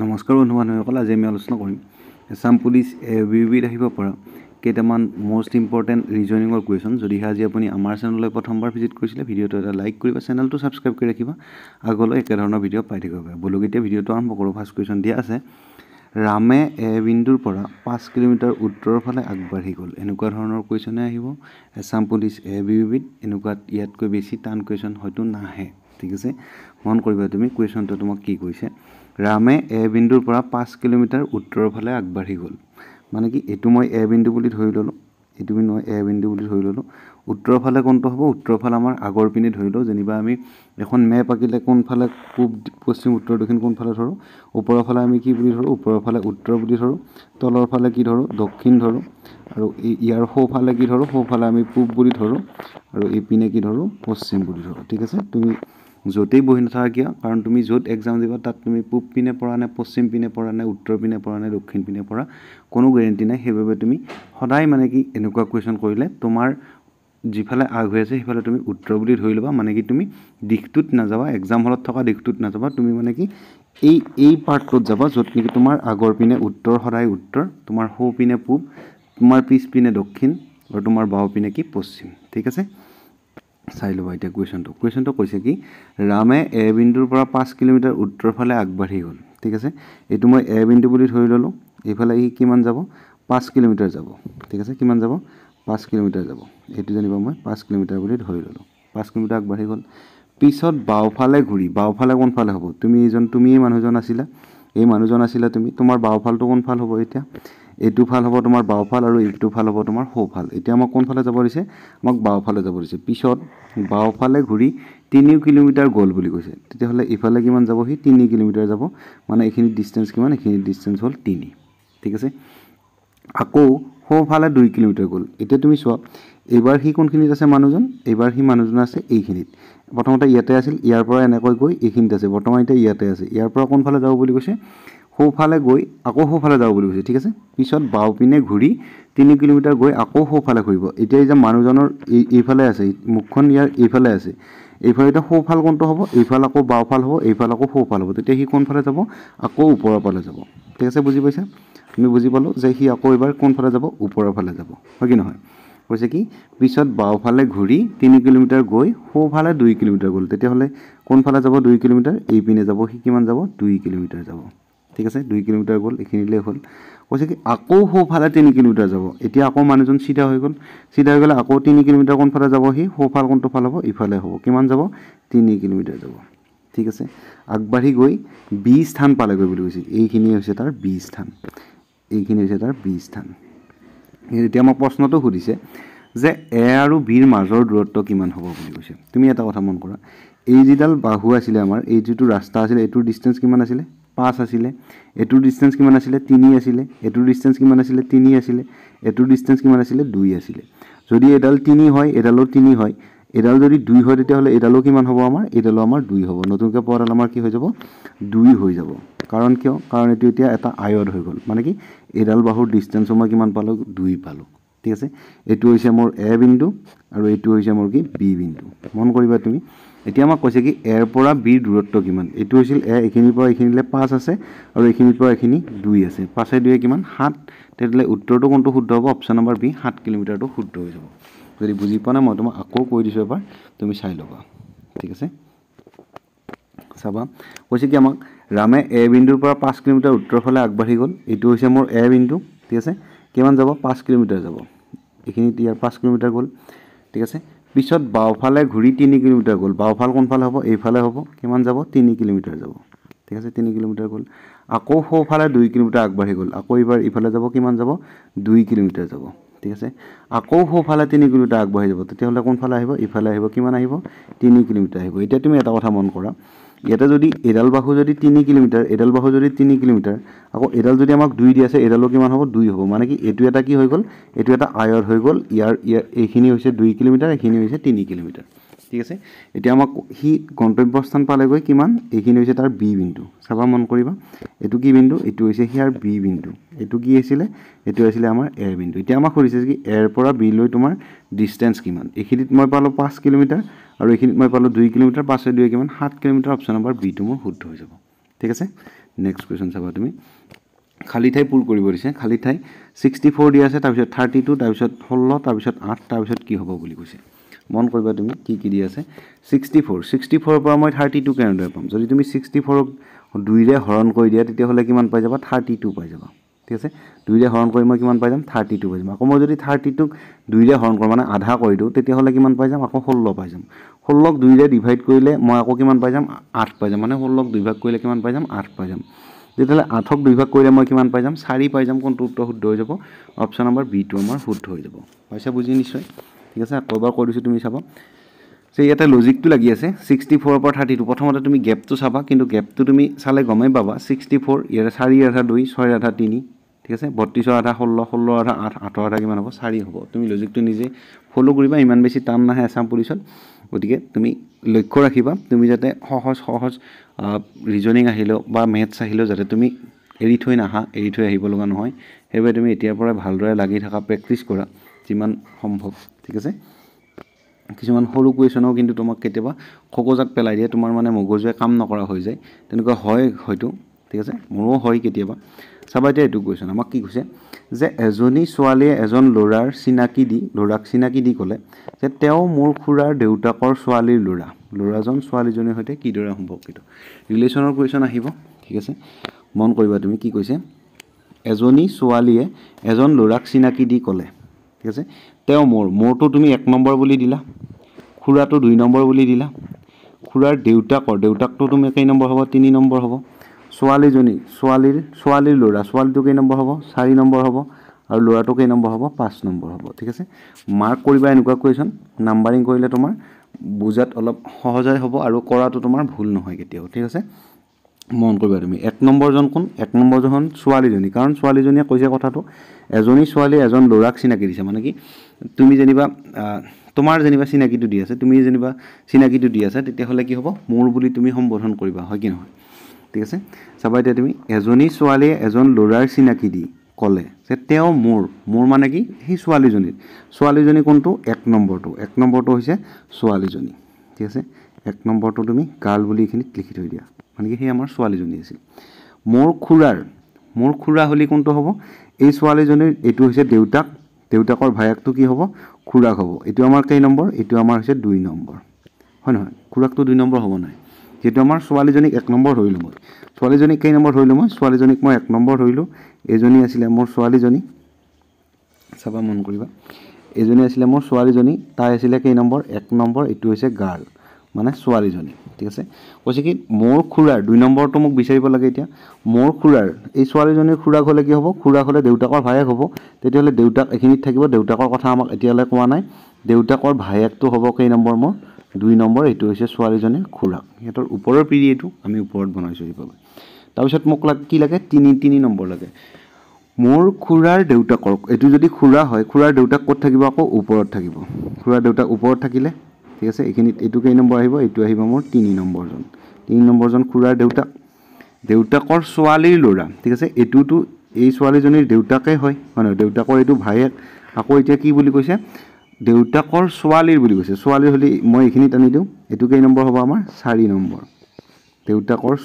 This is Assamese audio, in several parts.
নমস্কাৰ বন্ধু বান্ধৱীসকল, আজি আমি আলোচনা কৰিম আসাম পুলিচ ABBত আহিব পৰা কেইটামান মোষ্ট ইম্পৰ্টেণ্ট ৰিজনিঙৰ কুৱেশ্যন। যদিহে আজি আপুনি আমাৰ চেনেললৈ প্ৰথমবাৰ ভিজিট কৰিছিলে, ভিডিঅ'টো এটা লাইক কৰিবা, চেনেলটো ছাবস্ক্ৰাইব কৰি ৰাখিবা, আগলৈ একেধৰণৰ ভিডিঅ' পাই থাকিব। বলক এতিয়া ভিডিঅ'টো আৰম্ভ কৰোঁ। ফাৰ্ষ্ট কুৱেশ্যন দিয়া আছে, ৰামে এ বিন্দুৰ পৰা 5 কিলোমিটাৰ উত্তৰৰ ফালে আগবাঢ়ি গ'ল। এনেকুৱা ধৰণৰ কুৱেশ্যনে আহিব আসাম পুলিচ ABBত। এনেকুৱা ইয়াতকৈ বেছি টান কুৱেশ্যন হয়তো নাহে, ঠিক আছে। মন কৰিবা তুমি কুৱেশ্যনটো তোমাক কি কৈছে। ৰামে এ বিন্দুৰ পৰা 5 কিলোমিটাৰ উত্তৰৰ ফালে আগবাঢ়ি গ'ল। মানে কি, এইটো মই এ বিন্দু বুলি ধৰি ল'লোঁ, এইটো মই এ বিন্দু বুলি ধৰি ল'লোঁ। উত্তৰৰ ফালে কোনটো হ'ব? উত্তৰৰ ফালে আমাৰ আগৰ পিনে ধৰি লওঁ। যেনিবা আমি এখন মেপ আঁকিলে কোনফালে পূব, পশ্চিম, উত্তৰ, দক্ষিণ কোনফালে ধৰোঁ? ওপৰৰ ফালে আমি কি বুলি ধৰোঁ? ওপৰৰ ফালে উত্তৰ বুলি ধৰোঁ। তলৰ ফালে কি ধৰোঁ? দক্ষিণ ধৰোঁ। আৰু ইয়াৰ সোঁফালে কি ধৰোঁ? সোঁফালে আমি পূব বুলি ধৰোঁ। আৰু ইপিনে কি ধৰোঁ? পশ্চিম বুলি ধৰোঁ, ঠিক আছে। তুমি য'তেই বহি নাথাকা কিয়, কাৰণ তুমি য'ত এক্সাম দিবা তাত তুমি পূব পিনে পৰা নে পশ্চিম পিনে পৰা নে উত্তৰ পিনে পৰা নে দক্ষিণ পিনে পৰা কোনো গেৰেণ্টি নাই। সেইবাবে তুমি সদায় মানে কি এনেকুৱা কুৱেশ্যন কৰিলে তোমাৰ যিফালে আগ হৈ আছে সেইফালে তুমি উত্তৰ বুলি ধৰি ল'বা। মানে কি তুমি দিশটোত নাযাবা, এক্সাম হলত থকা দিশটোত নাযাবা, তুমি মানে কি এই পাৰ্টটোত যাবা য'ত নেকি তোমাৰ আগৰ পিনে উত্তৰ, সদায় উত্তৰ, তোমাৰ সোঁ পিনে পূব, তোমাৰ পিছ পিনে দক্ষিণ আৰু তোমাৰ বাওঁ পিনে কি পশ্চিম, ঠিক আছে। চাই ল'বা এতিয়া কুৱেশ্যনটো কৈছে কি, ৰামে এ বিন্দুৰ পৰা 5 কিলোমিটাৰ উত্তৰ ফালে আগবাঢ়ি গ'ল, ঠিক আছে। এইটো মই এ বিন্দু বুলি ধৰি ল'লোঁ। এইফালে ই কিমান যাব? 5 কিলোমিটাৰ যাব, ঠিক আছে। কিমান যাব? 5 কিলোমিটাৰ যাব। এইটো যেনিবা মই 5 কিলোমিটাৰ বুলি ধৰি ল'লোঁ। 5 কিলোমিটাৰ আগবাঢ়ি গ'ল। পিছত বাওঁফালে ঘূৰি, বাওঁফালে কোনফালে হ'ব? তুমি এই মানুহজন আছিলা, এই মানুহজন আছিলা তুমি। তোমাৰ বাওঁফালটো কোনফাল হ'ব এতিয়া? এইটো ফাল হ'ব তোমাৰ বাওঁফাল আৰু এইটো ফাল হ'ব তোমাৰ সোঁফাল। এতিয়া আমাক কোনফালে যাব দিছে? আমাক বাওঁফালে যাব দিছে। পিছত বাওঁফালে ঘূৰি 3 কিলোমিটাৰ গ'ল বুলি কৈছে। তেতিয়াহ'লে ইফালে কিমান যাব? সি 3 কিলোমিটাৰ যাব। মানে এইখিনি ডিষ্টেঞ্চ কিমান? এইখিনি ডিষ্টেঞ্চ হ'ল 3, ঠিক আছে। আকৌ সোঁফালে 2 কিলোমিটাৰ গ'ল। এতিয়া তুমি চোৱা, এইবাৰ সি কোনখিনিত আছে মানুহজন? এইবাৰ সি মানুহজন আছে এইখিনিত। প্ৰথমতে ইয়াতে আছিল, ইয়াৰ পৰা এনেকৈ গৈ এইখিনিত আছে। বৰ্তমান এতিয়া ইয়াতে আছে। ইয়াৰ পৰা কোনফালে যাব বুলি কৈছে? সোঁফালে গৈ আকৌ সোঁফালে যাব বুলি কৈছে, ঠিক আছে। পিছত বাওঁ পিনে ঘূৰি 3 কিলোমিটাৰ গৈ আকৌ সোঁফালে ঘূৰিব। এতিয়া এই যে মানুহজনৰ এইফালে আছে, মুখখন ইয়াৰ এইফালে আছে। এইফালে এতিয়া সোঁফাল কোনটো হ'ব? এইফাল আকৌ বাওঁফাল হ'ব, এইফাল আকৌ সোঁফাল হ'ব। তেতিয়া সি কোনফালে যাব? আকৌ ওপৰৰ ফালে যাব, ঠিক আছে। বুজি পাইছা? আমি বুজি পালোঁ যে সি আকৌ এবাৰ কোনফালে যাব? ওপৰৰ ফালে যাব, হয় কি নহয়? কৈছে কি, পিছত বাওঁফালে ঘূৰি 3 কিলোমিটাৰ গৈ সোঁফালে 2 কিলোমিটাৰ গ'ল। তেতিয়াহ'লে কোনফালে যাব 2 কিলোমিটাৰ? এইপিনে যাব। সি কিমান যাব? 2 কিলোমিটাৰ যাব, ঠিক আছে। 2 কিলোমিটাৰ গ'ল, এইখিনিলৈ হ'ল। কৈছে কি আকৌ সোঁফালে 3 কিলোমিটাৰ যাব। এতিয়া আকৌ মানুহজন চিধা হৈ গ'ল। চিধা হৈ গ'লে আকৌ 3 কিলোমিটাৰ কোনফালে যাব? সি সোঁফাল কোনটো ফাল হ'ব? ইফালে হ'ব। কিমান যাব? 3 কিলোমিটাৰ যাব, ঠিক আছে। আগবাঢ়ি গৈ বি স্থান পালেগৈ বুলি কৈছে। এইখিনি হৈছে তাৰ বি স্থান, এইখিনি হৈছে তাৰ বি স্থান। এতিয়া আমাক প্ৰশ্নটো সুধিছে যে এ আৰু বিৰ মাজৰ দূৰত্ব কিমান হ'ব বুলি কৈছে। তুমি এটা কথা মন কৰা, এই যিডাল বাহু আছিলে আমাৰ, এই যিটো ৰাস্তা আছিলে, এইটোৰ ডিষ্টেঞ্চ কিমান আছিলে? 5 আছিলে। এইটোৰ ডিষ্টেঞ্চ কিমান আছিলে? 3 আছিলে। এইটোৰ ডিষ্টেঞ্চ কিমান আছিলে? 3 আছিলে। এইটোৰ ডিষ্টেঞ্চ কিমান আছিলে? 2 আছিলে। যদি এডাল 3 হয়, এডালো 3 হয়, এডাল যদি 2 হয়, তেতিয়াহ'লে এডালো কিমান হ'ব আমাৰ? এডালো আমাৰ 2 হ'ব। নতুনকৈ পোৱাডাল আমাৰ কি হৈ যাব? 2 হৈ যাব। কাৰণ কিয়? কাৰণ এইটো এতিয়া এটা আয়ত হৈ গ'ল। মানে কি, এডাল বাহুৰ ডিষ্টেঞ্চো মই কিমান পালোঁ? 2 পালোঁ, ঠিক আছে। এইটো হৈছে মোৰ এ বিন্দু আৰু এইটো হৈছে মোৰ কি? বি বিন্দু। মন কৰিবা তুমি। এতিয়া আমাক কৈছে কি, এৰ পৰা বিৰ দূৰত্ব কিমান? এইটো হৈছিল এ, এইখিনিৰ পৰা এইখিনিলৈ 5 আছে আৰু এইখিনিৰ পৰা এইখিনি 2 আছে। 5 2 কিমান? 7। তেতিয়াহ'লে উত্তৰটো কোনটো শুদ্ধ হ'ব? অপশ্যন নম্বৰ বি, 7 কিলোমিটাৰটো শুদ্ধ হৈ যাব। যদি বুজি পোৱা নাই, মই তোমাক আকৌ কৈ দিছোঁ এবাৰ, তুমি চাই ল'বা, ঠিক আছে। চাবা, কৈছে কি আমাক, ৰামে এ বিন্দুৰ পৰা 5 কিলোমিটাৰ উত্তৰ ফালে আগবাঢ়ি গ'ল। এইটো হৈছে মোৰ এ বিন্দু, ঠিক আছে। কিমান যাব? 5 কিলোমিটাৰ যাব। এইখিনিত ইয়াৰ 5 কিলোমিটাৰ গ'ল, ঠিক আছে। পিছত বাওঁফালে ঘূৰি 3 কিলোমিটাৰ গ'ল। বাওঁফাল কোনফালে হ'ব? এইফালে হ'ব। কিমান যাব? 3 কিলোমিটাৰ যাব, ঠিক আছে। 3 কিলোমিটাৰ গ'ল। আকৌ সোঁফালে 2 কিলোমিটাৰ আগবাঢ়ি গ'ল। আকৌ এইবাৰ ইফালে যাব, কিমান যাব? 2 কিলোমিটাৰ যাব, ঠিক আছে। আকৌ সোঁফালে 3 কিলোমিটাৰ আগবাঢ়ি যাব। তেতিয়াহ'লে কোনফালে আহিব? ইফালে আহিব। কিমান আহিব? 3 কিলোমিটাৰ আহিব। এতিয়া তুমি এটা কথা মন কৰা, ইয়াতে যদি এডাল বাহু যদি 3 কিলোমিটাৰ, এডাল বাহু যদি 3 কিলোমিটাৰ, আকৌ এডাল যদি আমাক 2 দি আছে, এডালো কিমান হ'ব? 2 হ'ব। মানে কি, এইটো এটা কি হৈ গ'ল? এইটো এটা আয়ত হৈ গ'ল। ইয়াৰ এইখিনি হৈছে 2 কিলোমিটাৰ, এইখিনি হৈছে 3 কিলোমিটাৰ, ঠিক আছে। এতিয়া আমাক সি গন্তব্যস্থান পালেগৈ কিমান? এইখিনি হৈছে তাৰ বি বিন্দু। চাবা, মন কৰিবা, এইটো কি বিন্দু? এইটো হৈছে সিয়াৰ বি বিন্দু। এইটো কি আছিলে? এইটো আছিলে আমাৰ এ বিন্দু। এতিয়া আমাক সুধিছে কি, এৰ পৰা বি লৈ তোমাৰ ডিষ্টেঞ্চ কিমান? এইখিনিত মই পালোঁ 5 কিলোমিটাৰ আৰু এইখিনিত মই পালোঁ 2 কিলোমিটাৰ। 5 2 কিমান? 7 কিলোমিটাৰ। অপশ্যন নম্বৰ বিটো মোৰ শুদ্ধ হৈ যাব, ঠিক ঠিক আছে নেক্সট কুৱেশ্যন চাবা তুমি খালী ঠাই পূৰ কৰিব দিছে খালী ঠাই 64 দিয়া আছে তাৰপিছত 32 তাৰপিছত 16 তাৰপিছত 8 তাৰপিছত কি হ'ব বুলি কৈছে মন কৰিবা তুমি কি দিয়া আছে 64 পৰা মই 32 কেনেদৰে পাম যদি তুমি 64 ক 2 ৰে হৰণ কৰি দিয়া তেতিয়া হলে কিমান পাই যাবা 32 পাই যাবা ঠিক আছে 2 ৰে হৰণ কৰি মই কিমান পাই যাম 32 পাই যাম আকৌ মই যদি 32 ক 2 ৰে হৰণ কৰোঁ মানে আধা কৰি দিওঁ তেতিয়া হলে কিমান পাই যাম আকৌ 16 পাই যাম 16 ক 2 ৰে ডিভাইড কৰিলে মই আকৌ কিমান পাই যাম 8 পাই যাম মানে 16 ক 2 ভাগ কৰিলে কিমান পাই যাম 8 পাই যাম যেতিয়ালে 8 ক 2 ভাগ কৰিলে মই কিমান পাই যাম 4 পাই যাম কোনটো উত্তৰ শুদ্ধ হৈ যাব অপচন নম্বৰ বি টো আমাৰ শুদ্ধ হৈ যাব পাইছা বুজি নিশ্চয় ঠিক আছে আকৌবাৰ কৈ দিছো তুমি চাবা যে ইয়াতে লজিকটো লাগি আছে 64 পৰা 32 প্ৰথমতে তুমি গ্যাপটো চাবা কিন্তু গ্যাপটো তুমি চালে গমেই পাবা 64 ইয়াৰে 4 আধা 2 6 আধা 3 ঠিক আছে 32 আধা 16 16 আধা 8 8 আধা কিমান হ'ব 4 হ'ব তুমি লজিকটো নিজে ফলো কৰিবা ইমান বেছি টান নাহে আসাম পুলিচত গতিকে তুমি লক্ষ্য ৰাখিবা তুমি যাতে সহজ ৰিজনিং আহিলো বা মেথছ আহিলো যাতে তুমি এৰি থৈ নাহা এৰি থৈ আহিব লগা নহয় হেবে তুমি এতিয়াৰ পৰা ভালদৰে লাগি থাকা প্ৰেক্টিস কৰা যিমান সম্ভৱ ঠিক আছে কিছুমান সৰু কুৱেশ্যনও কিন্তু তোমাক কেতিয়াবা খোকজাত পেলাই দিয়ে তোমাৰ মানে মগজুৱে কাম নকৰা হৈ যায় তেনেকুৱা হয় হয়তো ঠিক আছে মোৰো হয় কেতিয়াবা চাবা এতিয়া এইটো কুৱেশ্যন আমাক কি কৈছে যে এজনী ছোৱালীয়ে এজন ল'ৰাক চিনাকি দি ক'লে যে তেওঁ মোৰ খুৰাৰ দেউতাকৰ ছোৱালীৰ ল'ৰাজন ছোৱালীজনীৰ সৈতে কিদৰে সম্পৰ্কিত ৰিলেচনৰ কুৱেশ্যন আহিব ঠিক আছে মন কৰিবা তুমি কি কৈছে এজনী ছোৱালীয়ে এজন ল'ৰাক চিনাকি দি ক'লে ঠিক আছে তেওঁ মোৰটো তুমি 1 নম্বৰ বুলি দিলা খুৰাটো 2 নম্বৰ বুলি দিলা খুৰাৰ দেউতাকটো তুমি কেই নম্বৰ হ'ব 3 নম্বৰ হ'ব ছোৱালীৰ ল'ৰা ছোৱালীটো কেই নম্বৰ হ'ব 4 নম্বৰ হ'ব আৰু ল'ৰাটো কেই নম্বৰ হ'ব 5 নম্বৰ হ'ব ঠিক আছে মাৰ্ক কৰিবা এনেকুৱা কুৱেশ্যন নাম্বাৰিং কৰিলে তোমাৰ বুজাত অলপ সহজই হ'ব আৰু কৰাটো তোমাৰ ভুল নহয় কেতিয়াও ঠিক আছে মন কৰিবা তুমি 1 নম্বৰজন কোন 1 নম্বৰজন ছোৱালীজনী কাৰণ ছোৱালীজনীয়ে কৈছে কথাটো এজনী ছোৱালী এজন ল'ৰাক চিনাকি দিছে মানে কি তুমি যেনিবা তোমাৰ যেনিবা চিনাকিটো দি আছে তুমি যেনিবা চিনাকিটো দি আছে তেতিয়া হলে কি হ'ব মোৰ বুলি তুমি সম্বোধন কৰিবা হয় কি নহয় ঠিক আছে চাবা এতিয়া তুমি এজনী ছোৱালীয়ে এজন ল'ৰাৰ চিনাকি দি ক'লে যে তেওঁ মোৰ মানে কি সেই ছোৱালীজনী কোনটো 1 নম্বৰটো হৈছে ছোৱালীজনী ঠিক আছে 1 নম্বৰটো তুমি গাৰ্ল বুলি এখিনিত লিখি থৈ দিয়া মানে কি সেই আমাৰ ছোৱালীজনী আছিল মোৰ খুৰা হলি কোনটো হ'ব এই ছোৱালীজনীৰ এটো হৈছে দেউতাকৰ ভাইকটো কি হ'ব খুৰাক হ'ব এটো আমাৰ কেই নম্বৰ এটো আমাৰ হৈছে 2 নম্বৰ হয় নহয় খুৰাকটো 2 নম্বৰ হ'ব নাই যেটো আমাৰ ছোৱালীজনীক 1 নম্বৰ ধৰিলো মই ছোৱালীজনীক কেই নম্বৰ ধৰিলো মই ছোৱালীজনীক মই 1 নম্বৰ ধৰিলো এজনী আছিল মোৰ ছোৱালীজনী চাবা মন কৰিবা এজনী আছিল মোৰ ছোৱালীজনী তাই আছিল কেই নম্বৰ 1 নম্বৰ এটো হৈছে গাৰ্ল মানে ছোৱালীজনী ঠিক আছে কৈছে কি মোৰ খুৰাৰ 2 নম্বৰটো মোক বিচাৰিব লাগে এতিয়া মোৰ খুৰাৰ এই ছোৱালীজনীৰ খুৰাক হলে কি হ'ব খুৰাক হলে দেউতাকৰ ভাইক হ'ব তেতিয়া হলে দেউতাক এখিনিত থাকিব দেউতাকৰ কথা আমাক এতিয়ালে কোৱা নাই দেউতাকৰ ভাইকটো হ'ব কেই নম্বৰ মোৰ 2 নম্বৰ এটো হৈছে ছোৱালীজনীৰ খুৰাক হেতৰ ওপৰৰ পিৰি এটো আমি ওপৰত বনাইছো এইভাবে তাৰপিছত মোক কি লাগে 3 নম্বৰ লাগে মোৰ খুৰাৰ দেউতাকৰ এটো যদি খুৰা হয় খুৰাৰ দেউতাক ক'ত থাকিব আকৌ ওপৰত থাকিব খুৰাৰ দেউতাক ওপৰত থাকিলে ঠিক আছে এখিনিত এটো কেই নম্বৰ আহিব এটো আহিব মোৰ 3 নম্বৰজন খুৰাৰ দেউতাকৰ ছোৱালীৰ ল'ৰা ঠিক আছে এটোটো এই ছোৱালীজনীৰ দেউতাকে হয় মানে দেউতাকৰ এটো ভাইক আকৌ এতিয়া কি বুলি কৈছে দেউতাকৰ ছোৱালীৰ বুলি কৈছে ছোৱালী হলি মই এখিনিত আনি দিও এটো কেই নম্বৰ হ'ব আমাৰ 4 নম্বৰ দেউতাকৰ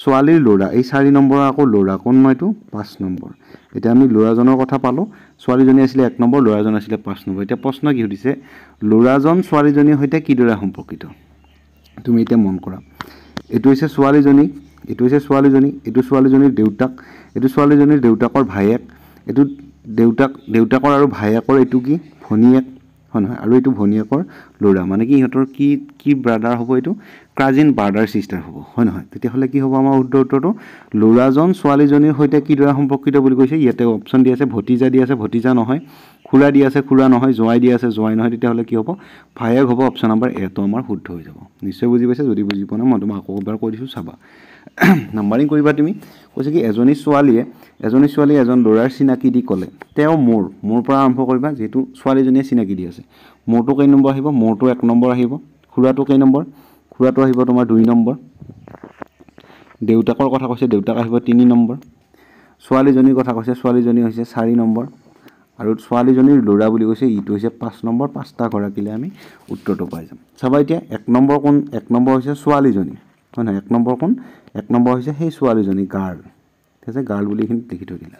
ছোৱালীৰ ল'ৰা এই 4 নম্বৰ আকৌ ল'ৰা কোন মইটো 5 নম্বৰ এটা আমি ল'ৰাজনৰ কথা পালো ছোৱালীজনী আছিল 1 নম্বৰ ল'ৰাজন আছিল 5 নম্বৰ এটা প্ৰশ্ন কি হৈছে ল'ৰাজন ছোৱালীজনীৰ সৈতে কিদৰে সম্পৰ্কিত তুমি এটা মন কৰা এটো হৈছে ছোৱালীজনী এটো ছোৱালীজনীৰ দেউতাক এটো ছোৱালীজনীৰ দেউতাকৰ ভাইক এটো দেউতাকৰ আৰু ভাইকৰ এটো কি ভনিয়েক হয় নহয় আৰু এটো ভনিয়েকৰ ল'ৰা মানে কি ইহতৰ কি ব্ৰাদাৰ হ'ব এটো কাজিন ব্ৰাদাৰ সিস্টাৰ হ'ব হয় নহয় তেতিয়া হলে কি হ'ব আমাৰ উত্তৰটো ল'ৰাজন ছোৱালীজনীৰ সৈতে কিদৰে সম্পৰ্কিত বুলি কৈছে ইয়াতে অপচন দি আছে ভতিজা নহয় খুৰা দি আছে খুৰা নহয় জোৱাই দি আছে জোৱাই নহয় তেতিয়া হলে কি হ'ব ভাইক হ'ব অপচন নম্বৰ এ টো আমাৰ শুদ্ধ হৈ যাব নিশ্চয় বুজি পাইছা যদি বুজি পোৱা নাই মই তোমাক আকৌ এবাৰ কৈ দিছো চাবা নাম্বাৰিং কৰিবা তুমি কৈছে কি এজনী ছোৱালীয়ে এজন ল'ৰাৰ চিনাকি দি ক'লে তেওঁ মোৰ পৰা আৰম্ভ কৰিবা যেটো ছোৱালীজনীয়ে চিনাকি দি আছে মোৰটো কেই নম্বৰ আহিব মোৰটো 1 নম্বৰ আহিব খুৰাটো কেই নম্বৰ খুৰাটো আহিব তোমাৰ 2 নম্বৰ দেউতাকৰ কথা কৈছে দেউতাক আহিব 3 নম্বৰ ছোৱালীজনীৰ কথা কৈছে ছোৱালীজনী হৈছে 4 নম্বৰ আৰু ছোৱালীজনীৰ ল'ৰা বুলি কৈছে ইটো হৈছে 5 নম্বৰ 5টা গৰাকিলে আমি উত্তৰটো পাই যাম চাবা এতিয়া 1 নম্বৰ কোন 1 নম্বৰ হৈছে ছোৱালীজনী হয় নহয় 1 নম্বৰ কোন 1 নম্বৰ হৈছে সেই ছোৱালীজনী গাৰ্ল ঠিক আছে গাৰ্ল বুলি এইখিনি লিখি থৈ দিলা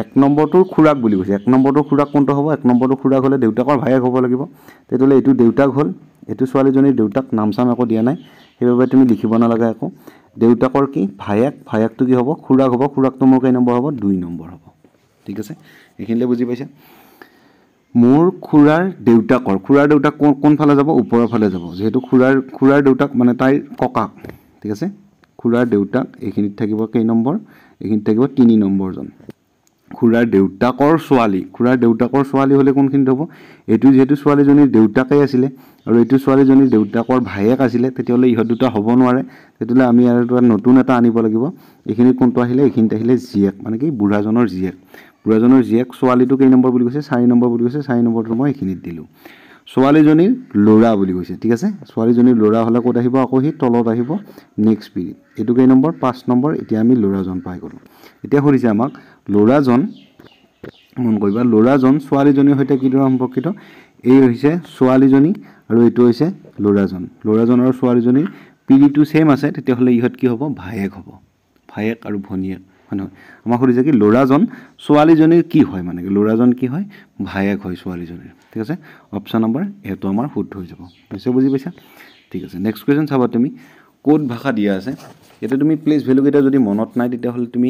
1 নম্বৰটোৰ খুৰাক বুলি কৈছে 1 নম্বৰটোৰ খুৰাক কোনটো হ'ব 1 নম্বৰটোৰ খুৰাক হ'লে দেউতাকৰ ভায়েক হ'ব লাগিব তেতিয়াহ'লে এইটো দেউতাক হ'ল এইটো ছোৱালীজনীৰ দেউতাক নাম চাম একো দিয়া নাই সেইবাবে তুমি লিখিব নালাগে একো দেউতাকৰ কি ভায়েকটো কি হ'ব খুৰাক হ'ব খুৰাকটো মোৰ কেই নম্বৰ হ'ব 2 নম্বৰ হ'ব ঠিক আছে এইখিনিলে বুজি পাইছা মোৰ খুৰাৰ দেউতাক কোন ফালে যাব ওপৰৰ ফালে যাব যেহেতু খুৰাৰ দেউতাক মানে তাইৰ ককাক ঠিক আছে খুৰাৰ দেউতাক এইখিনিত থাকিব কেই নম্বৰ এইখিনিত থাকিব 3 নম্বৰজন খুৰাৰ দেউতাকৰ ছোৱালী হ'লে কোনখিনিত হ'ব এইটো যেহেতু ছোৱালীজনীৰ দেউতাকেই আছিলে আৰু এইটো ছোৱালীজনীৰ দেউতাকৰ ভায়েক আছিলে তেতিয়াহ'লে ইহঁত দুটা হ'ব নোৱাৰে তেতিয়াহ'লে আমি আৰু নতুন এটা আনিব লাগিব এইখিনি কোনটো আহিলে এইখিনিত আহিলে জীয়েক মানে কি বুঢ়াজনৰ জীয়েক ছোৱালীটো কেই নম্বৰ বুলি কৈছে 4 নম্বৰ বুলি কৈছে 4 নম্বৰটো মই এইখিনিত দিলোঁ ছোৱালীজনীৰ ল'ৰা বুলি কৈছে ঠিক আছে ছোৱালীজনীৰ ল'ৰা হ'লে ক'ত আহিব আকৌ সি তলত আহিব নেক্সট পিৰিয়ড এইটো কেই নম্বৰ 5 নম্বৰ এতিয়া আমি ল'ৰাজন পাই গ'লোঁ এতিয়া সুধিছে আমাক ল'ৰাজন মন কৰিবা ল'ৰাজন ছোৱালীজনীৰ সৈতে কিদৰে সম্পৰ্কিত এই হৈছে ছোৱালীজনী আৰু এইটো হৈছে ল'ৰাজন আৰু ছোৱালীজনীৰ পিৰিটো সেম আছে তেতিয়াহ'লে ইহঁত কি হ'ব ভায়েক আৰু ভনীয়েক হয় নহয় আমাক সুধিছে কি ল'ৰাজন ছোৱালীজনীৰ কি হয় মানে ল'ৰাজন কি হয় ভায়েক হয় ছোৱালীজনীৰ ঠিক আছে অপশ্যন নম্বৰ এটো আমাৰ শুদ্ধ হৈ যাব নিশ্চয় বুজি পাইছা ঠিক আছে নেক্সট কুৱেশ্যন চাবা তুমি কোড ভাষা দিয়া আছে এটা তুমি প্লেস ভ্যালু কেইটা যদি মনত নাই তেতিয়াহ'লে তুমি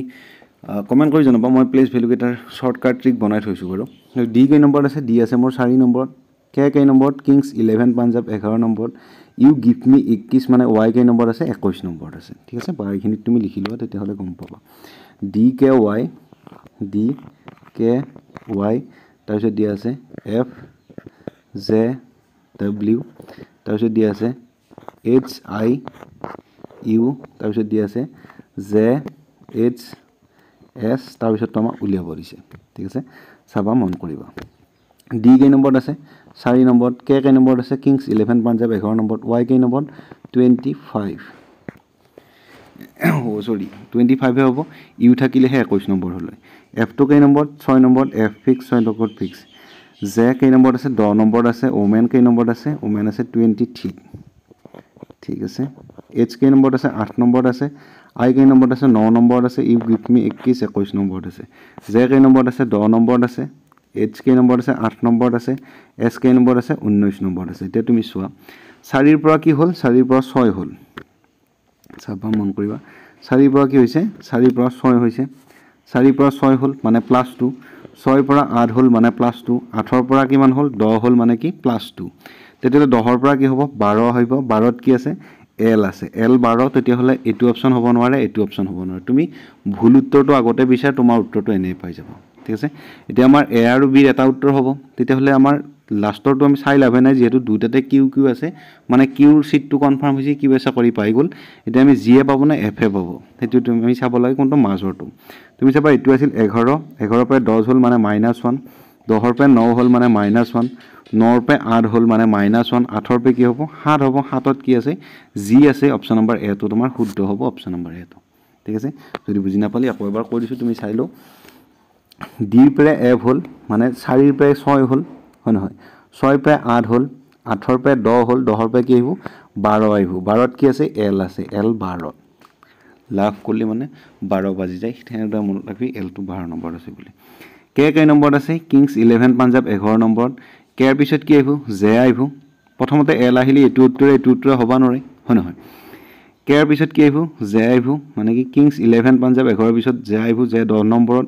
কমেন্ট কৰি জনাবা মই প্লেস ভ্যালু কেইটাৰ শৰ্টকাট ট্ৰিক বনাই থৈছো বাৰু ডি কেই নম্বৰ আছে ডি আছে মোৰ 4 নম্বৰত কে কেই নম্বৰত কিংছ 11 পাঞ্জাব 11 নম্বৰত ইউ গিভ মি 21 মানে ওয়াই কেই নম্বৰ আছে 21 নম্বৰত আছে ঠিক আছে বাকিখিনিত তুমি লিখি লোৱা তেতিয়াহ'লে গম পাবা ডি কে ওয়াই তাৰপিছত দিয়া আছে এফ জে ডব্লিউ তাৰপিছত দিয়া আছে এইচ আই ইউ তাৰপিছত দিয়া আছে জে এইচ এছ তাৰপিছত তোমাক উলিয়াব দিছে ঠিক আছে চাবা মন কৰিবা ডি কেই নম্বৰত আছে 4 নম্বৰত কে কেই নম্বৰত আছে কিংছ 11 পাঞ্জাব 11 নম্বৰত ওয়াই কেই নম্বৰত 25 সৰি 25 হে হ'ব ইউ থাকিলেহে 21 নম্বৰ হ'লে এফ টো কেই নম্বৰত 6 নম্বৰত এফ ফিক্স 6 নম্বৰত ফিক্স জে কেই নম্বৰত আছে 10 নম্বৰত আছে ওমেন কেই নম্বৰত আছে ওমেন আছে 23 ঠিক আছে এইচ কেই নম্বৰত আছে 8 নম্বৰত আছে আই কেই নম্বৰত আছে 9 নম্বৰত আছে ইউ গিভ মি 21 নম্বৰত আছে জে কেই নম্বৰত আছে 10 নম্বৰত আছে এইচ কেই নম্বৰত আছে 8 নম্বৰত আছে এছ কেই নম্বৰত আছে 19 নম্বৰত আছে এতিয়া তুমি চোৱা 4 ৰ পৰা কি হ'ল 4 ৰ পৰা 6 হ'ল চাবা মন কৰিবা 4 ৰ পৰা কি হৈছে 4 ৰ পৰা 6 হৈছে 4 ৰ পৰা 6 হ'ল মানে +2 6 ৰ পৰা 8 হ'ল মানে +2 8 ৰ পৰা কিমান হ'ল 10 হ'ল মানে কি +2 তেতিয়াহ'লে 10 ৰ পৰা কি হ'ব 12 হ'ব 12ত কি আছে এল আছে এল 12 তেতিয়াহ'লে এইটো অপচন হ'ব নোৱাৰে এইটো অপচন হ'ব নোৱাৰে তুমি ভুল উত্তৰটো আগতে বিচাৰ তোমাৰ উত্তৰটো এনে পাই যাবা ঠিক আছে এতিয়া আমাৰ এ আৰু বি এটা উত্তৰ হ'ব তেতিয়াহ'লে আমাৰ লাষ্টৰটো আমি চাই লাভ নাই যেহেতু দুটাতে কিউ আছে মানে কিউৰ সিটটো কনফাৰ্ম হৈছে কিউ এ চাকৰি পাই গ'ল এতিয়া আমি জি এ পাব না এফ এ পাব সেইটো তুমি চাব লাগে কোনটো মাজৰটো তুমি চাবা এইটো আছিল 11 11 পৰা 10 হ'ল মানে -1 10 ৰ পৰা 9 হ'ল মানে -1 9 ৰ পৰা 8 হ'ল মানে -1 8 ৰ পৰা কি হ'ব 7 হ'ব 7ত কি আছে জি আছে অপচন নম্বৰ এ টো তোমাৰ শুদ্ধ হ'ব অপচন নম্বৰ এ টো ঠিক আছে যদি বুজি নাপালি আকৌ এবাৰ কৈ দিছো তুমি চাই লও ডি ৰ পৰা এফ হ'ল মানে 4 ৰ পৰা 6 হ'ল হয় নহয় 6 ৰ পৰা 8 হ'ল 8 ৰ পৰা 10 হ'ল 10 ৰ পৰা কি আহিব 12 আহিব 12ত কি আছে এল আছে এল 12 লাভ কৰিলে মানে 12 বাজি যায় তেনেদৰে মনত ৰাখবি এল টো 12 নম্বৰ আছে বুলি কে কেই নম্বৰত আছে কিংছ 11 পাঞ্জাব 11 নম্বৰত কে ৰ পিছত কি আহিব জে আহিব প্ৰথমতে এল আহিলে এইটো উত্তৰ হ'ব নোৱাৰে হয় নহয় কে ৰ পিছত কি আহিব জে আহিব মানে কি কিংছ 11 পাঞ্জাব 11 পিছত জে আহিব জে 10 নম্বৰত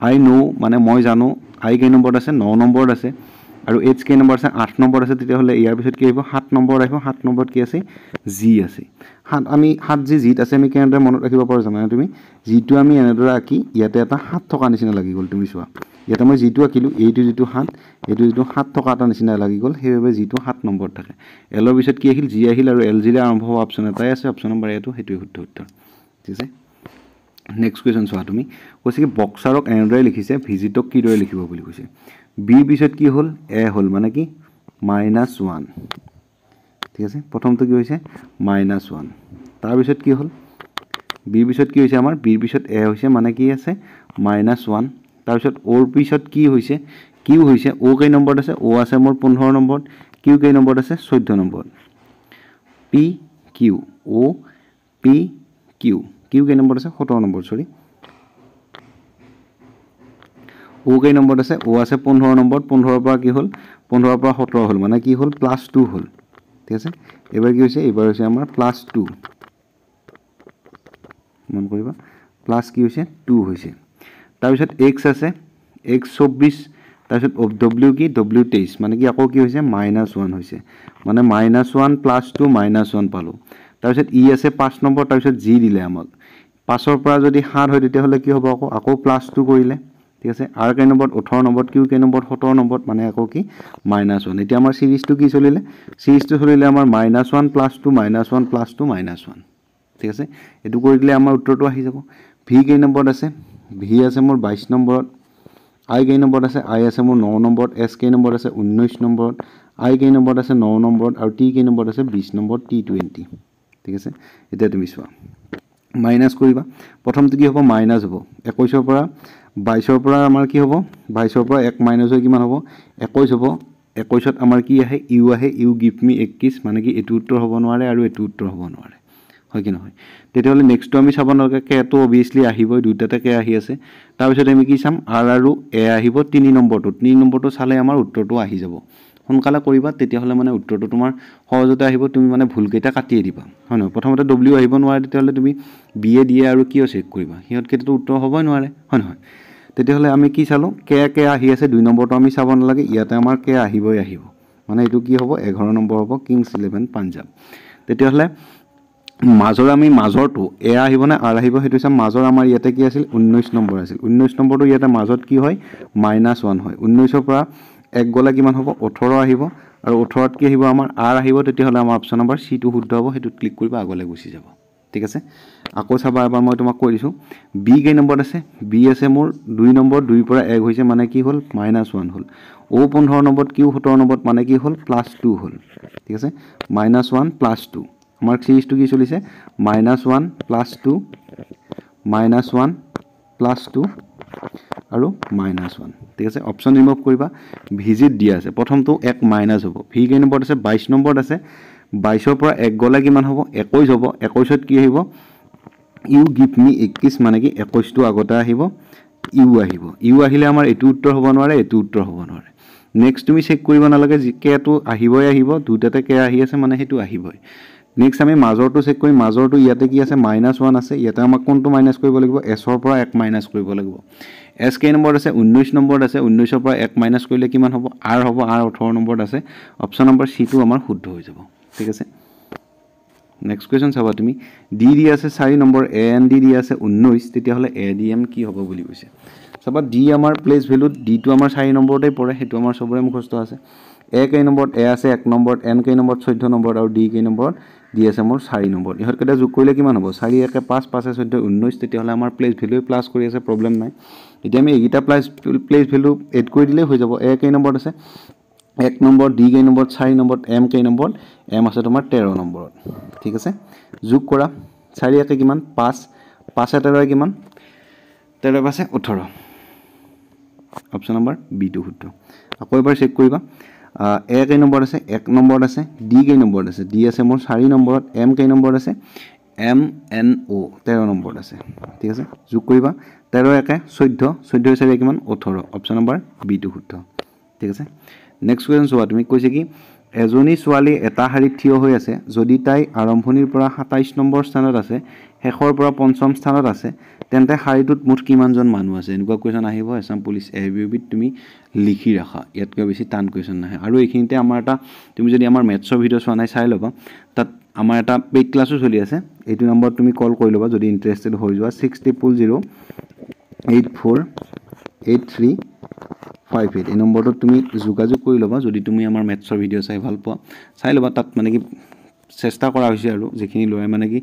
আই নো মানে মই জানো আই কেই নম্বৰত আছে 9 নম্বৰত আছে আৰু এইচ কেই নম্বৰ আছে 8 নম্বৰত আছে তেতিয়াহ'লে ইয়াৰ পিছত কি আহিব 7 নম্বৰত আহিব 7 নম্বৰত কি আছে জি আছে 7 আমি 7 জি জিত আছে আমি কেনেদৰে মনত ৰাখিব পাৰো জানা তুমি জিটো আমি এনেদৰে আকি ইয়াতে এটা 7 থকা নিচিনা লাগি গ'ল তুমি চোৱা ইয়াতে মই জিটো আকিলো এইটো যেটো 7 এইটো যেটো 7 থকা এটা নিচিনা লাগি গ'ল সেইভাবে জিটো 7 নম্বৰত থাকে এলৰ পিছত কি আহিল জি আহিল আৰু এল জি ৰ আৰম্ভ হোৱা অপচন এটাই আছে অপচন নম্বৰ এ টো হেতুই শুদ্ধ উত্তৰ ঠিক আছে নেক্সট কোৱেশ্চন চোৱা তুমি কৈছে কি বক্সাৰক এনেদৰে লিখিছে ভিজিটক কিদৰে লিখিব বুলি কৈছে বি পিছত কি হ'ল এ হ'ল মানে কি -1 ঠিক আছে প্ৰথমটো কি হৈছে -1 তাৰ পিছত কি হ'ল বি পিছত কি হৈছে আমাৰ বি পিছত এ হৈছে মানে কি আছে -1 তাৰ পিছত ওৰ পিছত কি হৈছে কিউ হৈছে ও কেই নম্বৰত আছে ও আছে মোৰ 15 নম্বৰত কিউ কেই নম্বৰত আছে 14 নম্বৰত পি কিউ ও পি কিউ কিউ কেই নম্বৰ আছে 17 নম্বৰ সৰি ও কেই নম্বৰ আছে ও আছে 15 নম্বৰ 15 পৰা কি হ'ল 15 পৰা 17 হ'ল মানে কি হ'ল +2 হ'ল ঠিক আছে এবাৰ কি হৈছে এবাৰ হৈছে আমাৰ +2 মন কৰিবা প্লাস কি হৈছে 2 হৈছে তাৰ পিছত x আছে x 24 তাৰ পিছত w কি w 23 মানে কি আকৌ কি হৈছে -1 হৈছে মানে -1 + 2 -1 পালো তাৰ পিছত ই আছে 5 নম্বৰ তাৰ পিছত g দিলে আমাক 5 ৰ পৰা যদি 7 হয় তেতিয়া হলে কি হ'ব আকৌ +2 কৰিলে ঠিক আছে r কেই নম্বৰ 18 নম্বৰ q কেই নম্বৰ 17 নম্বৰ মানে আকৌ কি -1 এতিয়া আমাৰ সিৰিজটো কি চলিলে সিৰিজটো চলিলে আমাৰ -1 + 2 -1 + 2 -1 ঠিক আছে এটো কৰি দিলে আমাৰ উত্তৰটো আহি যাব v কেই নম্বৰ আছে v আছে মোৰ 22 নম্বৰত i কেই নম্বৰ আছে i আছে মোৰ 9 নম্বৰত s কেই নম্বৰ আছে 19 নম্বৰত i কেই নম্বৰ আছে 9 নম্বৰত আৰু t কেই নম্বৰ আছে 20 নম্বৰত t20 ঠিক আছে এটা তুমি চোৱা মাইনাস কৰিবা প্ৰথমটো কি হ'ব মাইনাস হ'ব 21 ৰ পৰা 22 ৰ পৰা আমাৰ কি হ'ব 22 ৰ পৰা 1 মাইনাস হৈ কিমান হ'ব 21 হ'ব 21ত আমাৰ কি আহে ইউ গিভ মি 21 মানে কি এটো উত্তৰ হ'ব নোৱাৰে আৰু এটো উত্তৰ হ'ব নোৱাৰে হয় কি নহয় তেতিয়াহলে নেক্সট আমি চাব নালাগে কে তো অবিয়াসলি আহিবই দুটাতে কে আহি আছে তাৰ পিছত আমি কি চাম r আৰু a আহিব 3 নম্বৰটো চালে আমাৰ উত্তৰটো আহি যাব সোনকালে কৰিবা তেতিয়াহলে মানে উত্তৰটো তোমাৰ সহজতে আহিব তুমি মানে ভুল কেইটা কাটিয়ে দিবা হয় নহয় প্ৰথমতে w আহিব নোৱাৰে তেতিয়াহলে তুমি b এ দিয়ে আৰু কিও চেক কৰিবা হিয়ত কেইটাটো উত্তৰ হ'বই নোৱাৰে হয় নহয় তেতিয়াহলে আমি কি চালো কে আহি আছে 2 নম্বৰটো আমি চাব নালাগে ইয়াতে আমাৰ কে আহিবই আহিব মানে এটো কি হ'ব 11 নম্বৰ হ'ব কিংছ 11 পাঞ্জাব তেতিয়াহলে মাজৰ আমি মাজৰটো এ আহিব না r আহিব হেতু চাম মাজৰ আমাৰ ইয়াতে কি আছিল 19 নম্বৰ আছিল 19 নম্বৰটো ইয়াতে মাজত কি হয় -1 হয় 19 ৰ পৰা 1 গলা কিমান হ'ব 18 আহিব আৰু 18 ত কি আহিব আমাৰ r আহিব তেতিয়াহলে আমাৰ অপচন নম্বৰ c টো শুদ্ধ হ'ব হেতুত ক্লিক কৰিবা আগলৈ গুছি যাব ঠিক আছে আকৌ চাবা এবাৰ মই তোমাক কৈ দিছো b কেই নম্বৰ আছে b আছে মোৰ 2 নম্বৰ 2 পৰা 1 হৈছে মানে কি হ'ল -1 হ'ল o 15 নম্বৰত q 17 নম্বৰত মানে কি হ'ল +2 হ'ল ঠিক আছে -1 +2 আমাৰ সিৰিজটো কি চলিছে -1 + 2 -1 +2 আৰু -1 ঠিক আছে অপচন ৰিমুভ কৰিবা ভিজিট দিয়া আছে প্ৰথমটো 1 মাইনাস হ'ব v কেই নম্বৰত আছে 22 নম্বৰত আছে 22 ৰ পৰা 1 গলা কিমান হ'ব 21 হ'ব 21ত কি আহিব ইউ গিভ মি 21 মানে কি 21 টো আগতে আহিব ইউ আহিলে আমাৰ এটো উত্তৰ হ'ব নোৱাৰে এটো উত্তৰ হ'ব নোৱাৰে নেক্সট তুমি চেক কৰিব নালাগে কে টো আহিবই আহিব দুটাতে কে আহি আছে মানে হেতু আহিবই নেক্সট আমি মাজৰটো চেক কৰিম মাজৰটো ইয়াতে কি আছে -1 আছে ইয়াতে আমাক কোনটো মাইনাস কৰিব লাগিব s ৰ পৰা 1 মাইনাস কৰিব লাগিব s কেই নম্বৰ আছে 19 নম্বৰত আছে 19 ৰ পৰা 1 মাইনাস কৰিলে কিমান হ'ব r হ'ব r 18 নম্বৰত আছে অপচন নম্বৰ c টো আমাৰ শুদ্ধ হৈ যাব ঠিক আছে নেক্সট কোৱেশ্চন চাবা তুমি d দি আছে 4 নম্বৰ a n d দি আছে 19 তেতিয়া হলে a d m কি হ'ব বুলি কৈছে চাবা d আমাৰ প্লেস ভ্যালু d টো আমাৰ 4 নম্বৰতে পৰে হেতু আমাৰ সবৰে মুখস্থ আছে a কেই নম্বৰত a আছে 1 নম্বৰত n কেই নম্বৰত 14 নম্বৰত আৰু d কেই নম্বৰত দি আছে মোৰ 4 নম্বৰ ইহত কেটা যোগ কৰিলে কিমান হ'ব 4 1 5 5 14 19 তেতিয়া হলে আমাৰ প্লেস ভ্যালু প্লাস কৰি আছে প্ৰবলেম নাই এতিয়া আমি এইটা প্লেস ভ্যালু এড কৰি দিলে হৈ যাব a কেই নম্বৰত আছে 1 নম্বৰ d কেই নম্বৰত 4 নম্বৰত m কেই নম্বৰত m আছে তোমাৰ 13 নম্বৰত ঠিক আছে যোগ কৰা 4 1 কিমান 5 5 13 কিমান 13 5 18 অপচন নম্বৰ বি টো শুদ্ধ আকৌ এবাৰ চেক কৰিবা a কেই নম্বৰ আছে 1 নম্বৰত আছে d কেই নম্বৰত আছে d আছে মোৰ 4 নম্বৰত m কেই নম্বৰত আছে m n o 13 নম্বৰত আছে ঠিক আছে যোগ কৰিবা 13 1 14 14 4 কিমান 18 অপচন নম্বৰ বি টো শুদ্ধ ঠিক আছে নেক্সট কোৱেশ্চন চোৱা তুমি কৈছে কি এজনী ছোৱালী এটা শাৰীত থিয় হৈ আছে যদি তাই আৰম্ভণিৰ পৰা 27 নম্বৰ স্থানত আছে শেষৰ পৰা পঞ্চম স্থানত আছে তেন্তে শাৰীটোত মুঠ কিমানজন মানুহ আছে এনেকুৱা কোৱেশ্চন আহিব এছাম পুলিচ এবিবিত তুমি লিখি ৰাখা ইয়াতকৈ বেছি টান কোৱেশ্চন নাহে আৰু এইখিনিতে আমাৰ এটা তুমি যদি আমাৰ মেথছৰ ভিডিও চোৱা নাই চাই ল'বা তাত আমাৰ এটা পেইড ক্লাসও চলি আছে এইটো নম্বৰ তুমি কল কৰি ল'বা যদি ইন্টাৰেস্টেড হৈ যোৱা 6000848358 এই নম্বৰটো তুমি যোগাযোগ কৰি ল'বা যদি তুমি আমাৰ মেথছৰ ভিডিও চাই ভাল পোৱা চাই ল'বা তাত মানে কি চেষ্টা কৰা হৈছে আৰু যেখিনি লয় মানে কি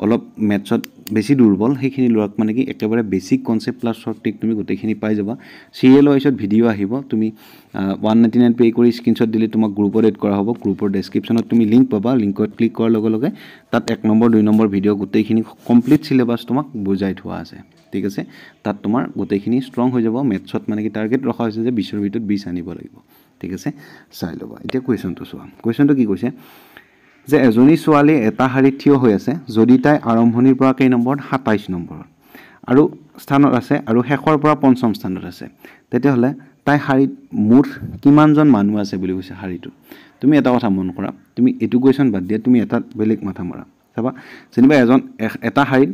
অলপ মেথছত বেছি দুৰ্বল সেইখিনি লওক মানে কি একেবাৰে basic concept plus short trick তুমি গোটেইখিনি পাই যাবা সিৰিয়েল ওয়াইজত ভিডিও আহিব তুমি 199 পে কৰি স্ক্ৰিনশ্বট দিলে তোমাক গ্ৰুপত এড কৰা হ'ব গ্ৰুপৰ ডেসক্ৰিপচনত তুমি লিংক পাবা লিংকত ক্লিক কৰাৰ লগে লগে তাত 1 নম্বৰ 2 নম্বৰ ভিডিও গোটেইখিনি কমপ্লিট সিলেবাস তোমাক বুজাই থোৱা আছে ঠিক আছে তাত তোমাৰ গোটেইখিনি স্ট্ৰং হৈ যাব মেথছত মানে কি টাৰ্গেট ৰখা হৈছে যে 20 ৰ ভিতৰত 20 আনিব লাগিব ঠিক আছে চাই লবা এতিয়া কোৱেশ্চনটো চোৱা কোৱেশ্চনটো কি কৈছে যে এজনী ছোৱালী এটা শাৰীত থিয় হৈ আছে যদি তাই আৰম্ভণিৰ পৰা কেই নম্বৰত 27 নম্বৰত আৰু স্থানত আছে আৰু শেষৰ পৰা পঞ্চম স্থানত আছে তেতিয়াহ'লে তাই শাৰীত মুঠ কিমানজন মানুহ আছে বুলি কৈছে শাৰীটোত তুমি এটা কথা মন কৰা তুমি এটো কোৱেশ্চন বাদ দিয়া তুমি এটা বেলেগ মাথা মাৰা চাবা যেনিবা এটা শাৰীত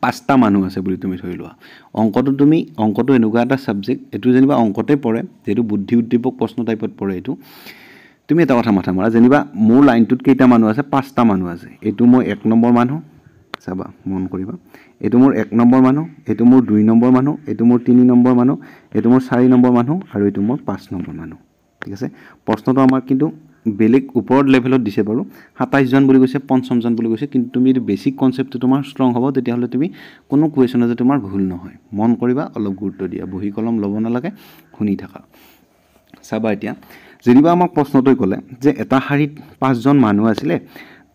5টা মানুহ আছে বুলি তুমি ধৰি লোৱা অংকটো এনেকুৱা এটা সাবজেক্ট এটো যেনিবা অংকতে পৰে যেটো বুদ্ধি উদ্দীপক প্ৰশ্ন টাইপত পৰে এটো তুমি এটা কথা মাথা মাৰা যেনিবা মোৰ লাইনটোত কেইটা মানুহ আছে 5টা মানুহ আছে এটো মই 1 নম্বৰ মানুহ চাবা মন কৰিবা এটো মোৰ 1 নম্বৰ মানুহ এটো মোৰ 2 নম্বৰ মানুহ এটো মোৰ 3 নম্বৰ মানুহ এটো মোৰ 4 নম্বৰ মানুহ আৰু এটো মোৰ 5 নম্বৰ মানুহ ঠিক আছে প্ৰশ্নটো আমাৰ কিন্তু বেলেগ ওপৰত লেভেলত দিছে বাৰু 27 জন বুলি কৈছে 55 জন বুলি কৈছে কিন্তু তুমি যদি বেসিক কনসেপ্টটো তোমাৰ ষ্ট্ৰং হ'ব তেতিয়া হলে তুমি কোনো কোৱেশ্চন যে তোমাৰ ভুল নহয় মন কৰিবা অলপ গুৰুত্ব দিয়া বহি কলম ল'ব নালাগে শুনি থাকা চাবা এতিয়া যেনিবা আমাক প্ৰশ্নটোই ক'লে যে এটা শাৰীত 5 জন মানুহ আছিলে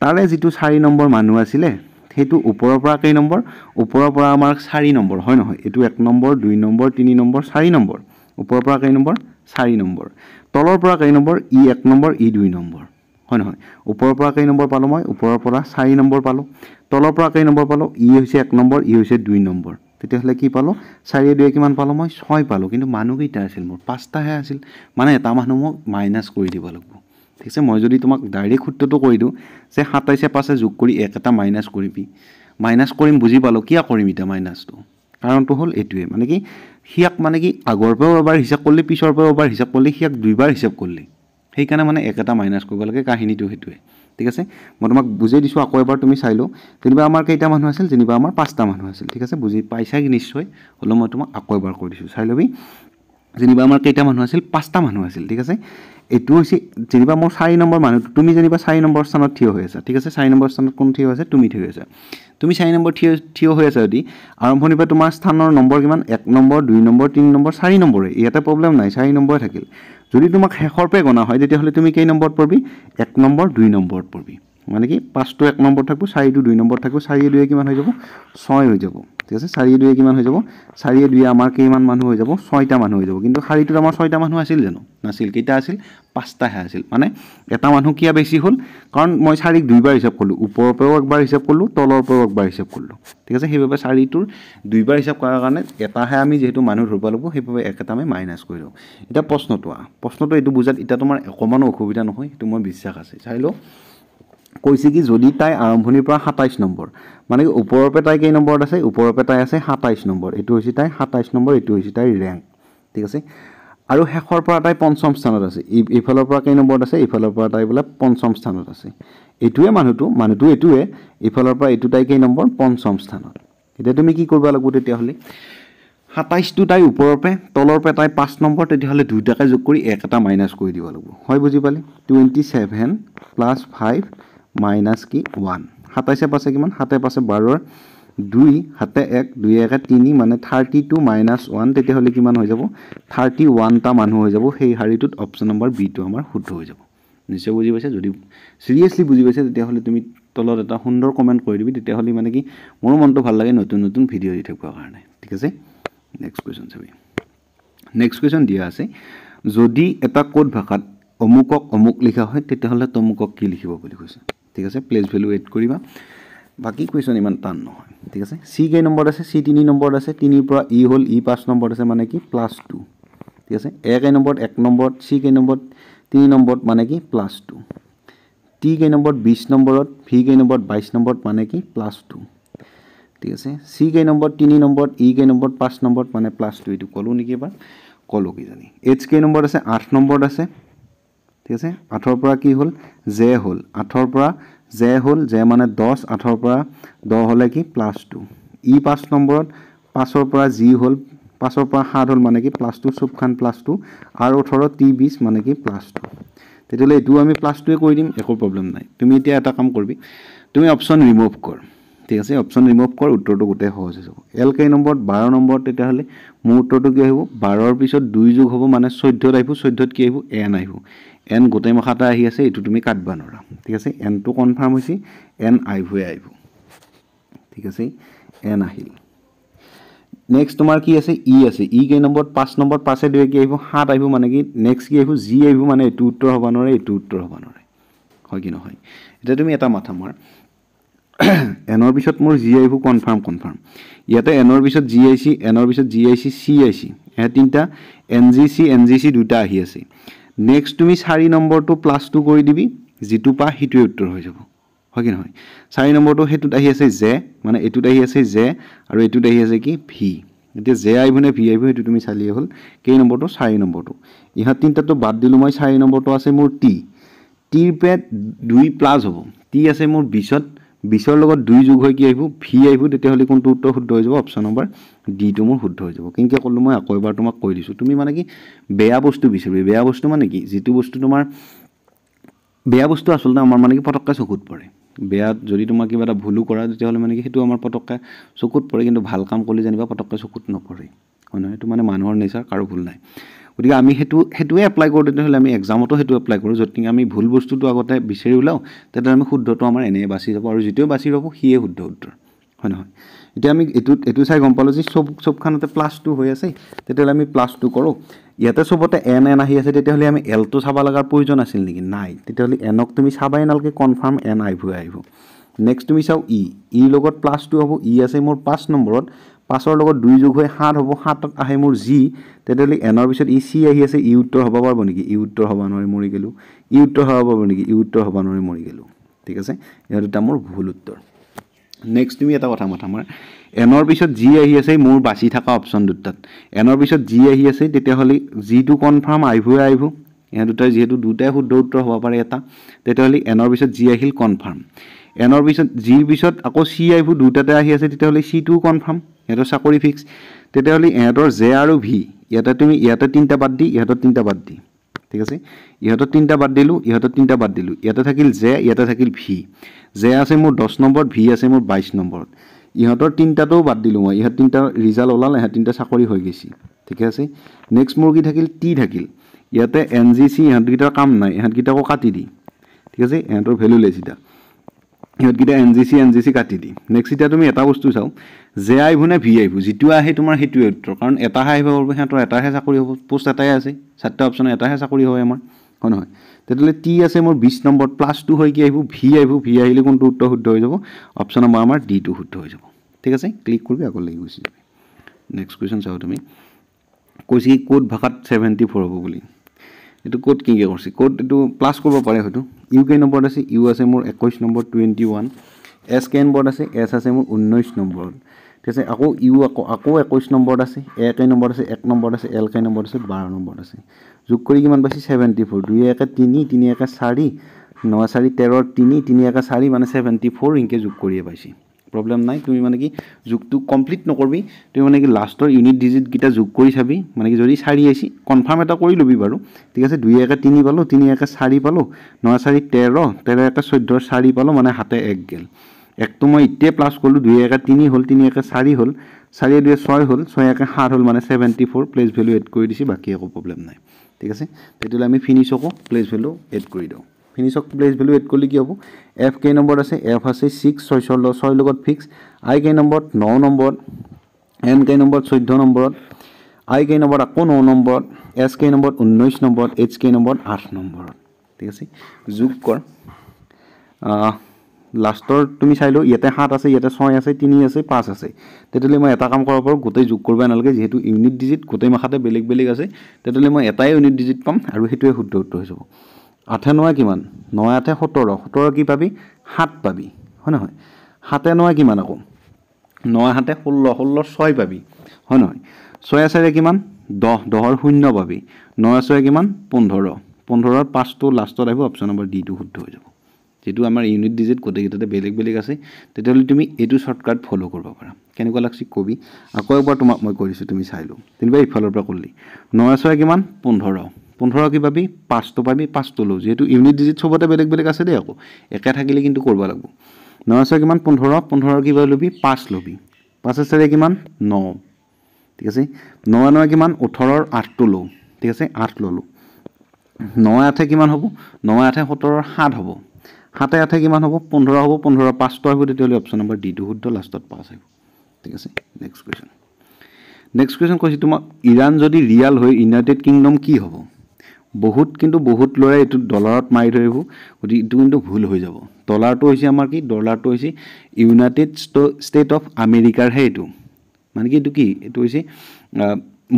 তাৰে যেটো 4 নম্বৰ মানুহ আছিলে হেতু ওপৰৰ পৰা কেই নম্বৰ ওপৰৰ পৰা আমাৰ 4 নম্বৰ হয় নহয় এটো 1 নম্বৰ 2 নম্বৰ 3 নম্বৰ 4 নম্বৰ ওপৰৰ পৰা কেই নম্বৰ 4 নম্বৰ তলৰ পৰা কেই নম্বৰ ই 1 নম্বৰ ই 2 নম্বৰ হয় নহয় ওপৰৰ পৰা কেই নম্বৰ পালো মই ওপৰৰ পৰা 4 নম্বৰ পালো তলৰ পৰা কেই নম্বৰ পালো ই হৈছে 1 নম্বৰ ই হৈছে 2 নম্বৰ তেতিয়াহলে কি পালো 4 2 কিমান পালো মই 6 পালো কিন্তু মানুহ কেইটা আছিল মোৰ 5টা হে আছিল মানে এটা মানুহ মোক মাইনাস কৰি দিব লাগিব ঠিক আছে মই যদি তোমাক ডাইৰেক্ট সূত্ৰটো কৈ দিও যে 27 এ 5 যোগ কৰি এক এটা মাইনাস কৰিবি মাইনাস কৰিম বুজি পালো কিয়া কৰিম এটা মাইনাসটো কাৰণটো হল এটোৱে মানে কি হিয়াক মানে কি আগৰ পৰা এবাৰ হিসাব কৰিলে পিছৰ পৰা এবাৰ হিসাব কৰিলে হিয়াক দুইবাৰ হিসাব কৰিলে সেই কাৰণে মানে এক এটা মাইনাস কৰিব লাগে কাহিনীটো হেতুৱে ঠিক আছে মই তোমাক বুজাই দিছো আকৌ এবাৰ তুমি চাইলো যেনিবা আমাৰ কেইটা মানুহ আছিল যেনিবা আমাৰ 5টা মানুহ আছিল ঠিক আছে বুজি পাইছা কি নিশ্চয় হলো মই তোমাক আকৌ এবাৰ কৈ দিছো চাই লবি যেনিবা আমাৰ কেইটা মানুহ আছিল 5টা মানুহ আছিল ঠিক আছে এটো হৈছে যেনিবা মোৰ 4 নম্বৰ মানুহ তুমি যেনিবা 4 নম্বৰ স্থানত থিয় হৈ আছা ঠিক আছে 4 নম্বৰ স্থানত কোন থিয় আছে তুমি থিয় হৈ আছা তুমি 4 নম্বৰ থিয় হৈ আছা যদি আৰম্ভণিৰ পৰা তোমাৰ স্থানৰ নম্বৰ কিমান 1 নম্বৰ 2 নম্বৰ 3 নম্বৰ 4 নম্বৰে ইয়াতে প্ৰবলেম নাই 4 নম্বৰে থাকিল যদি তোমাক শেষৰ পে গনা হয় তেতিয়া হলে তুমি কেই নম্বৰত পৰবি 1 নম্বৰ 2 নম্বৰত পৰবি মানে কি 5 টো 1 নম্বৰ থাকব 4 টো 2 নম্বৰ থাকব 4 2 কিমান হৈ যাব 6 হৈ যাব ঠিক আছে 4 2 কিমান হৈ যাব 4 2 আমাৰ কিমান মানুহ হৈ যাব 6টা মানুহ হৈ যাব কিন্তু শাৰীটোত আমাৰ 6টা মানুহ আছিল জানো নাছিল কেইটা আছিল 5টা হে আছিল মানে এটা মানুহ কিয়া বেছি হল কাৰণ মই 4 দুইবাৰ হিসাব কৰলো ওপৰৰ পৰাও একবাৰ হিসাব কৰলো তলৰ পৰাও একবাৰ হিসাব কৰলো ঠিক আছে সেইভাবে 4 টোৰ দুইবাৰ হিসাব কৰাৰ কাৰণে এটাহে আমি যেহেতু মানুহ ধৰব লাগব সেইভাবে একটা আমি মাইনাস কৰি দিও এটা প্ৰশ্নটো এটো বুজাত এটা তোমাৰ অকমানো অসুবিধা নহয় এটো মই বিশ্বাস আছে চাইলো কৈছে কি যদি তাই আৰম্ভণিৰ পৰা 27 নম্বৰ মানে ওপৰৰ পে তাই কেই নম্বৰত আছে ওপৰৰ পে তাই আছে 27 নম্বৰ এটো হৈছে তাই 27 নম্বৰ এটো হৈছে তাই ৰেংক ঠিক আছে আৰু শেষৰ পৰা তাই পঞ্চম স্থানত আছে ইফালৰ পৰা কেই নম্বৰত আছে ইফালৰ পৰা তাই বলে পঞ্চম স্থানত আছে এটোৱে মানুহটো এটোৱে ইফালৰ পৰা এটো তাই কেই নম্বৰ পঞ্চম স্থানত এটা তুমি কি কৰবা লাগব তেতিয়া হলে 27 টো তাই ওপৰৰ পে তলৰ পে তাই 5 নম্বৰ তেতিয়া হলে দুইটাকে যোগ কৰি এক এটা মাইনাস কৰি দিব লাগব হয় বুজি পালি 27 + 5 মাইনাস কি 1 27 পাছে কিমান 7 পাছে 12 2 7 1 2 1 3 মানে 32 - 1 তেতিয়া হলে কিমান হৈ যাব 31 টা মানুহ হৈ যাব সেই হাৰিটোত অপচন নম্বৰ বি টো আমাৰ শুদ্ধ হৈ যাব নিশ্চয় বুজি পাইছা যদি সিৰিয়াসলি বুজি পাইছা তেতিয়া হলে তুমি তলত এটা সুন্দৰ কমেন্ট কৰি দিবি তেতিয়া হলে মানে কি মোৰ মনটো ভাল লাগে নতুন নতুন ভিডিও দি থাকিবৰ কাৰণে ঠিক আছে নেক্সট কোৱেশ্চন চাবি নেক্সট কোৱেশ্চন দিয়া আছে যদি এটা কোড ভাষাত অমুকক অমুক লিখা হয় তেতিয়া হলে তমুকক কি লিখিব বুলি কৈছে ঠিক আছে প্লেস ভ্যালু এড কৰিবা বাকি কোৱেশ্চন ইমান টান নহয় ঠিক আছে সি কেই নম্বৰ আছে সি 3 নম্বৰ আছে 3 ৰ পৰা ই হল ই 5 নম্বৰ আছে মানে কি +2 ঠিক আছে এ কেই নম্বৰ 1 নম্বৰত সি কেই নম্বৰ 3 নম্বৰত মানে কি +2 টি কেই নম্বৰত 20 নম্বৰত ভি কেই নম্বৰত 22 নম্বৰত মানে কি +2 ঠিক আছে সি কেই নম্বৰত 3 নম্বৰত ই কেই নম্বৰত 5 নম্বৰত মানে +2 এটো কলো নেকি এবাৰ কলো কি জানি এইচ কেই নম্বৰত আছে 8 নম্বৰত আছে ঠিক আছে 8 ৰ পৰা কি হল জে হল 8 ৰ পৰা জে হল জে মানে 10 8 ৰ পৰা 10 হলে কি +2 ই 5 নম্বৰত 5 ৰ পৰা জি হল 5 ৰ পৰা 7 হল মানে কি +2 সব খান +2 আৰু 18 টি 20 মানে কি +2 তেতিয়ালে এটো আমি +2 এ কৈ দিম একো প্ৰবলেম নাই তুমি এতিয়া এটা কাম কৰিবি তুমি অপচন ৰিমুভ কৰ ঠিক আছে অপচন ৰিমুভ কৰ উত্তৰটো গুটে সহজ হৈ যাব এল কেই নম্বৰত 12 নম্বৰত তেতিয়া হলে মোৰ উত্তৰটো কি আহিব 12 ৰ পিছত 2 যোগ হ'ব মানে 14 আহিব 14 ত কি আহিব n আহিব n গোটে মাখাটা আহি আছে এটো তুমি কাটবা নৰা ঠিক আছে n টো কনফাৰ্ম হৈছে n আহিব ঠিক আছে n আহিল নেক্সট তোমাৰ কি আছে ই কেই নম্বৰত 5 নম্বৰত 5 এ 2 কি আহিব 7 আহিব মানে কি নেক্সট কি আহিব জি আহিব মানে এটো উত্তৰ হ'ব নৰে এটো উত্তৰ হ'ব নৰে হয় কি নহয় এটা তুমি এটা মাথা মাৰ এনৰ পিছত মোৰ জি আহিব কনফাৰ্ম ইয়াতে এনৰ পিছত জি আইছি এনৰ পিছত জি আইছি চি আইছি এ তিনটা এনজিচি দুটা আহি আছে নেক্সট তুমি 4 নম্বৰটো +2 কৰি দিবি যেটো পা হিটোৰ উত্তৰ হৈ যাব হয় কি নহয় 4 নম্বৰটো হেতুত আহি আছে জে মানে এটুত আহি আছে জে আৰু এটুত আহি আছে কি ভি এতিয়া জে আইবনে ভি আইব হেতু তুমি চালিয়ে হল কেই নম্বৰটো 4 নম্বৰটো ইহা তিনটাটো বাদ দিলু মই 4 নম্বৰটো আছে মোৰ টি টিৰ পে 2 প্লাস হ'ব টি আছে মোৰ 20ত 20ৰ লগত 2 যোগ হৈ কি আহিব ভি আহিব তেতিয়া হলি কোনটো উত্তৰ শুদ্ধ হৈ যাব অপচন নম্বৰ ডি টো মোৰ শুদ্ধ হৈ যাব কিনকে কলু মই আকৌ এবাৰ তোমাক কৈ দিছো তুমি মানে কি বেয়া বস্তু বিচাৰিবি বেয়া বস্তু মানে কি যেটো বস্তু তোমাৰ বেয়া বস্তু আসলতে আমাৰ মানে কি পটককে চকুত পৰে বেয়া যদি তোমাক কিবা এটা ভুলু কৰা তেতিয়া হলে মানে কি হেতু আমাৰ পটককে চকুত পৰে কিন্তু ভাল কাম কৰিলে জানিবা পটককে চকুত নপৰে হয় না এটো মানে মানুহৰ নেচাৰ কাৰো ভুল নাই গতিকে আমি হেতুৱে এপ্লাই কৰো তেতিয়া হলে আমি এক্সামতো হেতু এপ্লাই কৰো যত আমি ভুল বস্তুটো আগতে বিচাৰি উলাও তেতিয়া আমি শুদ্ধটো আমাৰ এনে বাছি যাব আৰু যেটো বাছি ৰব হিয়ে শুদ্ধ উত্তৰ হয় নহয় এতিয়া আমি এটু চাই গম পালো যে সবখানতে +2 হৈ আছে তেতিয়া আমি +2 কৰো ইয়াতে সবতে এন আহি আছে তেতিয়া হলে আমি এল টো চাবা লাগাৰ প্ৰয়োজন আছিল নেকি নাই তেতিয়া হলে এনক তুমি চাবাই নালকে কনফাৰ্ম এন আহিব নেক্সট তুমি চাও ই লগত +2 হ'ব ই আছে মোৰ 5 নম্বৰত 5ৰ লগত 2 যোগ হৈ 7 হ'ব 7ত আহে মোৰ জি তেতিয়া হলে এনৰ পিছত ই সি আহি আছে ই উত্তৰ হ'ব পাৰব নেকি ই উত্তৰ হ'ব নৰে মৰি গেলু ই উত্তৰ হ'ব পাৰব নেকি ই উত্তৰ হ'ব নৰে মৰি গেলু ঠিক আছে ইয়া দুটা মোৰ ভুল উত্তৰ নেক্সট তুমি এটা কথা মাথা মাৰ এনৰ পিছত জি আহি আছে মোৰ বাছি থাকা অপচন দুটাত এনৰ পিছত জি আহি আছে তেতিয়া হলি জি টু কনফাৰ্ম আহিব ইয়া দুটা যেহেতু দুটাই শুদ্ধ উত্তৰ হ'ব পাৰে এটা তেতিয়া হলি এনৰ পিছত জি আহিল কনফাৰ্ম এনৰ পিছত জিৰ পিছত আকৌ সি আহিব দুটাতে আহি আছে তেতিয়া হলি সি টু কনফাৰ্ম এটো চাকৰি ফিক্স তেতিয়া হলি এহতৰ জে আৰু ভি ইয়াতে তুমি ইয়াতে তিনটা বাদ দি ইহতৰ তিনটা বাদ দি ঠিক আছে ইহতৰ তিনটা বাদ দিলু ইহতৰ তিনটা বাদ দিলু ইয়াতে থাকিল জে ইয়াতে থাকিল ভি জে আছে মোৰ 10 নম্বৰত ভি আছে মোৰ 22 নম্বৰত ইহতৰ তিনটাটো বাদ দিলু মই ইহত তিনটা ৰিজাল্ট ওলাল ইহত তিনটা চাকৰি হৈ গেছি ঠিক আছে নেক্সট মোৰ কি থাকিল টি থাকিল ইয়াতে এনজিসি ইহত গিটাৰ কাম নাই ইহত গিটাকো কাটি দি ঠিক আছে ইহতৰ ভ্যালু লেছিটা ইহত গিটা এনজিসি কাটি দি নেক্সট এটা তুমি এটা বস্তু চাও জে আইভনে ভি আইভ যেটো আহে তোমাৰ হেতু উত্তৰ কাৰণ এটা আহিব পাৰব হেতৰ এটাহে চাকৰি হ'ব পোষ্ট এটাই আছে সাতটা অপচন এটাহে চাকৰি হয় আমাৰ হয় নহয় তেতলে টি আছে মোৰ 20 নম্বৰত +2 হৈ কি আহিব ভি আহিলে কোনটো উত্তৰ শুদ্ধ হৈ যাব অপচন নম্বৰ আমাৰ ডি টো শুদ্ধ হৈ যাব ঠিক আছে ক্লিক কৰিবি আকৌ লাগি গৈছি নেক্সট কোৱেশ্চন চাও তুমি কৈছি কোড ভাষাত 74 হ'ব বুলি এটো কোড কিংকে কৰছি কোড এটো প্লাস কৰিব পাৰে হয়তো ইউ কে নম্বৰ আছে ইউ আছে মোৰ 21 নম্বৰ 21 এস কে নম্বৰ আছে এস আছে মোৰ 19 নম্বৰ ঠিক আছে আকৌ ইউ আকৌ 21 নম্বৰ আছে এ কে নম্বৰ আছে 1 নম্বৰ আছে এল কে নম্বৰ আছে 12 নম্বৰ আছে যোগ কৰি কিমান পাইছি 74 2 1 3 3 1 4 9 4 13 3 3 1 4 মানে 74 ইনকে যোগ কৰিয়ে পাইছি प्रॉब्लम নাই তুমি মানে কি যোগটো কমপ্লিট নকৰবি তুমি মানে কি লাষ্টৰ ইউনিট ডিজিট গিটা যোগ কৰি চাবি মানে কি যদি 4 আইছি কনফাৰ্ম এটা কৰি লবি বাৰু ঠিক আছে 2 1 3 পালো 3 1 4 পালো 9 4 13 13 1 14 4 পালো মানে হাতে 1 গেল এক তো মই ইতে প্লাস করলু 2 1 3 হল 3 1 4 হল 4 2 6 হল 6 1 7 হল মানে 74 প্লেস ভ্যালু এড কৰি দিছি বাকি একো প্ৰবলেম নাই ঠিক আছে তেতিয়ালে আমি ফিনিশকো প্লেস ভ্যালু এড কৰি দাও ফিনিশক প্লেস ভ্যালু এড কৰলে কি হ'ব এফ কে নম্বৰ আছে এফ আছে 6 6 লগত ফিক্স আই কে নম্বৰ 9 নম্বৰ এন কে নম্বৰ 14 নম্বৰত আই কে নম্বৰ আকৌ 9 নম্বৰত এস কে নম্বৰ 19 নম্বৰত এইচ কে নম্বৰ 8 নম্বৰত ঠিক আছে যোগ কৰ লাষ্টৰ তুমি চাইলো ইয়াতে 7 আছে ইয়াতে 6 আছে 3 আছে 5 আছে তেতলে মই এটা কাম কৰিব পাৰো গোটেই যোগ কৰিব নালগে যেহেতু ইউনিট ডিজিট গোটেই মাখাতে বেলেগ বেলেগ আছে তেতলে মই এটাই ইউনিট ডিজিট পাম আৰু হেতুৱে শুদ্ধ উত্তৰ হৈ যাব 8 9 কিমান 9 8 17 17 কি পাবি 7 পাবি হয় নহয় 7 9 কিমান আকৌ 9 7 16 16 6 পাবি হয় নহয় 6 4 কিমান 10 10 ৰ 0 পাবি 9 6 কিমান 15 15 ৰ 5 টো লাষ্টত আহিব অপচন নম্বৰ ডি টো শুদ্ধ হৈ যাব যেটো আমাৰ ইউনিট ডিজিট কোতে কিটাতে বেলেগ বেলেগ আছে তেতিয়ালে তুমি এটো শর্টকাট ফলো কৰিব পাৰা কেনেকুৱা লাগছি কবি আকৌ এবাৰ তোমাক মই কৰিছো তুমি চাইলো তিনবা ইফালৰ পৰা কৰলি 9 6 কিমান 15 15 কি পাবি 5 তো পাবি 5 তো লো যেহেতু ইউনিট ডিজিট সবতে বেলেগ বেলেগ আছে দে আকৌ একা থাকিলে কিন্তু করবা লাগবো 9 6 কিমান 15 15 কি লবি 5 লবি 5 আছে কিমান 9 ঠিক আছে 9 9 কিমান 18 ৰ 8 তো লো ঠিক আছে 8 ললো 9 8 কিমান হ'ব 9 8 17 ৰ 7 হ'ব 7 8 কিমান হ'ব 15 হ'ব 15 5 তো আহিব তেতিয়ালে অপচন নম্বৰ ডি টো শুদ্ধ লাষ্টত পাস আহিব ঠিক আছে নেক্সট কোৱেশ্চন কৈছি তোমাক ইৰাণ যদি ৰিয়াল হয় ইউনাইটেড কিংডম কি হ'ব কিন্তু বহুত ল'ৰাই এইটো ডলাৰত মাৰি ধৰিব, গতিকে এইটো কিন্তু ভুল হৈ যাব। ডলাৰটো হৈছে আমাৰ কি, ডলাৰটো হৈছে ইউনাইটেড ষ্টেট অফ আমেৰিকাৰহে এইটো, মানে কি এইটো কি, এইটো হৈছে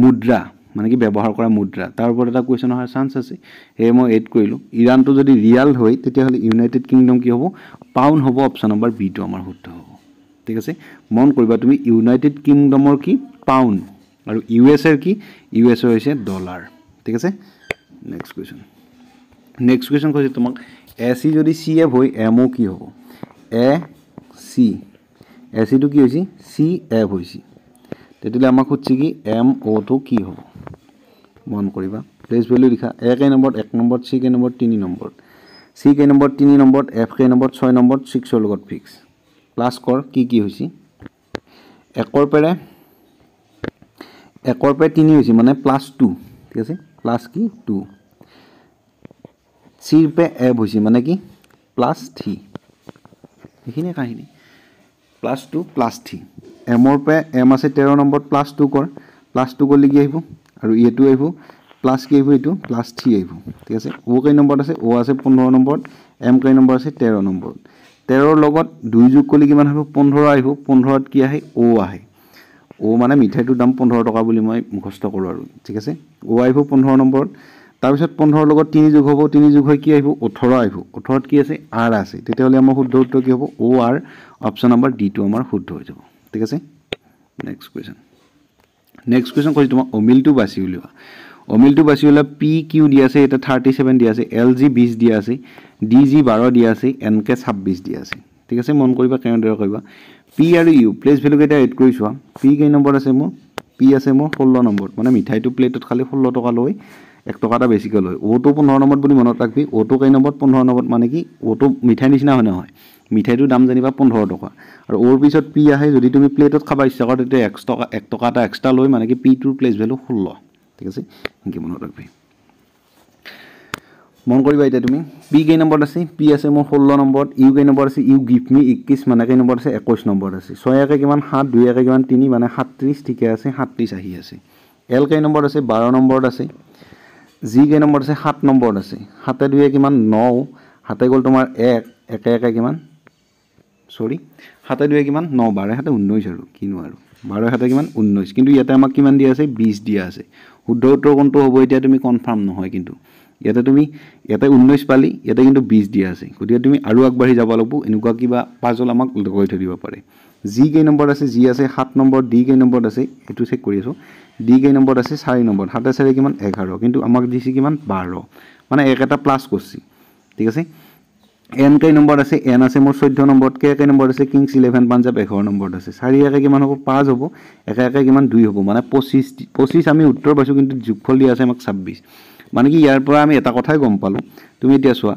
মুদ্ৰা, মানে কি ব্যৱহাৰ কৰা মুদ্ৰা। তাৰ ওপৰত এটা কুৱেশ্যন অহাৰ চান্স আছে, সেয়ে মই এড কৰিলোঁ। ইৰাণটো যদি ৰিয়াল হয় তেতিয়াহ'লে ইউনাইটেড কিংডম কি হ'ব, পাউণ্ড হ'ব। অপশ্যন নম্বৰ বিটো আমাৰ শুদ্ধ হ'ব। ঠিক আছে, মন কৰিবা তুমি, ইউনাইটেড কিংডমৰ কি পাউণ্ড, আৰু ইউ এছ এৰ কি, ইউ এছ এৰ হৈছে ডলাৰ। ঠিক আছে, নেক্সট কুৱেশ্যন কৈছে তোমাক, এ চি যদি চি এফ হয় এম অ' কি হ'ব, এ চিটো কি হৈছে, চি এফ হৈছে, তেতিয়াহ'লে আমাক সুধিছে কি এম অ'টো কি হ'ব। মন কৰিবা, প্লেচ ভেলু লিখা, এ কেই নম্বৰত 1 নম্বৰত, চি কেই নম্বৰত 3 নম্বৰত, চি কেই নম্বৰত 3 নম্বৰত, এফ কেই নম্বৰত 6 নম্বৰত, 6ৰ লগত ফিক্স, প্লাছ কৰ কি হৈছে, 1ৰ পৰা 3 হৈছে মানে প্লাছ 2। ঠিক আছে, প্লাছ কি 2, চিৰ পে এফ হৈছে মানে কি প্লাছ 3, সেইখিনিয়ে কাহিনী, প্লাছ 2 প্লাছ 3। এমৰ পৰা এম আছে 13 নম্বৰত, প্লাছ 2 কৰ, প্লাছ 2 কৰিলে কি আহিব, আৰু এইটো আহিব প্লাছ কি আহিব, এইটো প্লাছ 3 আহিব। ঠিক আছে, অ' কেই নম্বৰত আছে, অ' আছে 15 নম্বৰত, এম কেই নম্বৰ আছে 13 নম্বৰত, 13ৰ লগত 2 যোগ কৰিলে কিমান আহিব, 15 আহিব। 15ত কি আহে, অ' আহে, অ' মানে মিঠাইটোৰ দাম 15 টকা বুলি মই মুখস্থ কৰোঁ আৰু। ঠিক আছে, অ' আহিব 15 নম্বৰত, তাৰপিছত 15ৰ লগত 3 যোগ হ'ব, 3 যোগ হৈ কি আহিব, 18 আহিব। 18ত কি আছে, আৰ আছে, তেতিয়াহ'লে আমাৰ শুদ্ধ উত্তৰ কি হ'ব, অ' আৰ, অপশ্যন নম্বৰ ডিটো আমাৰ শুদ্ধ হৈ যাব। ঠিক আছে, নেক্সট কুৱেশ্যন কৈছোঁ তোমাক, অমিলটো বাছি উলিওৱা। অমিলটো বাছি উলিওৱা, পি কিউ দিয়া আছে, এটা 37 দিয়া আছে, এল জি 20 দিয়া আছে, ডি জি 12 দিয়া আছে, এন কে 26 দিয়া আছে। ঠিক আছে, মন কৰিবা, কেনেদৰে কৰিবা, পি আৰু ইউ প্লেচ ভেলু কেইটা এড কৰি চোৱা। পি কেই নম্বৰ আছে মোৰ, পি আছে মোৰ 16 নম্বৰত, মানে মিঠাইটো প্লেটত খালি 16 টকা লৈ 1 টকা এটা বেছিকৈ লয়। অ'টো 15 নম্বৰত বুলি মনত ৰাখবি, অ'টো কেই নম্বৰত, 15 নম্বৰত, মানে কি অ'টো মিঠাই নিচিনা হয় নহয়, মিঠাইটোৰ দাম জানিবা 15 টকা, আৰু অ'ৰ পিছত পি আহে। যদি তুমি প্লেটত খাব ইচ্ছা কৰা তেতিয়া 1 টকা এটা এক্সট্ৰা লৈ, মানে কি পিটোৰ প্লেচ ভেলু 16। ঠিক আছে, সেনেকৈ মনত ৰাখবি। মন কৰিবা এতিয়া তুমি, পি কেই নম্বৰত আছে, পি আছে মোৰ 16 নম্বৰত, ইউ কেই নম্বৰত আছে, ইউ গিভ মি 21, মানে কেই নম্বৰত আছে, 21 নম্বৰত আছে, 6 একে কিমান 7, 2 একে কিমান 3, মানে 37, ঠিকে আছে, 37 আহি আছে। এল কেই নম্বৰত আছে, 12 নম্বৰত আছে, জি কেই নম্বৰত আছে, 7 নম্বৰত আছে, 7 এ 2 কিমান 9, 7 গ'ল তোমাৰ 1, একে কিমান, 7 এ 2 কিমান 9, 12 7 19 আৰু কিনো আৰু 12 7 কিমান 19, কিন্তু ইয়াতে আমাক কিমান দিয়া আছে, 20 দিয়া আছে। শুদ্ধ উত্তৰ কোনটো হ'ব এতিয়া তুমি কনফাৰ্ম নহয়, কিন্তু ইয়াতে 19 পালি, ইয়াতে কিন্তু 20 দিয়া আছে, গতিকে তুমি আৰু আগবাঢ়ি যাব লাগিব। এনেকুৱা কিবা পাজল আমাক লগাই থৈ দিব পাৰে। জি কেই নম্বৰত আছে, জি আছে 7 নম্বৰত, ডি কেই নম্বৰত আছে, এইটো চেক কৰি আছোঁ, ডি কেই নম্বৰত আছে 4 নম্বৰত, 7 4 কিমান 11, কিন্তু আমাক দিছে কিমান 12, মানে এক এটা প্লাছ কৰিছে। ঠিক আছে, এন কেই নম্বৰত আছে, এন আছে মোৰ 14 নম্বৰত, কে কেই নম্বৰত আছে, কিংছ 11 পাঞ্জাব 11 নম্বৰত আছে, 4 একে কিমান হ'ব 5 হ'ব, একে কিমান 2 হ'ব, মানে 25 আমি উত্তৰ পাইছোঁ, কিন্তু যোগফল দিয়া আছে আমাক 26। মানে কি ইয়াৰ পৰা আমি এটা কথাই গম পালোঁ, তুমি এতিয়া চোৱা,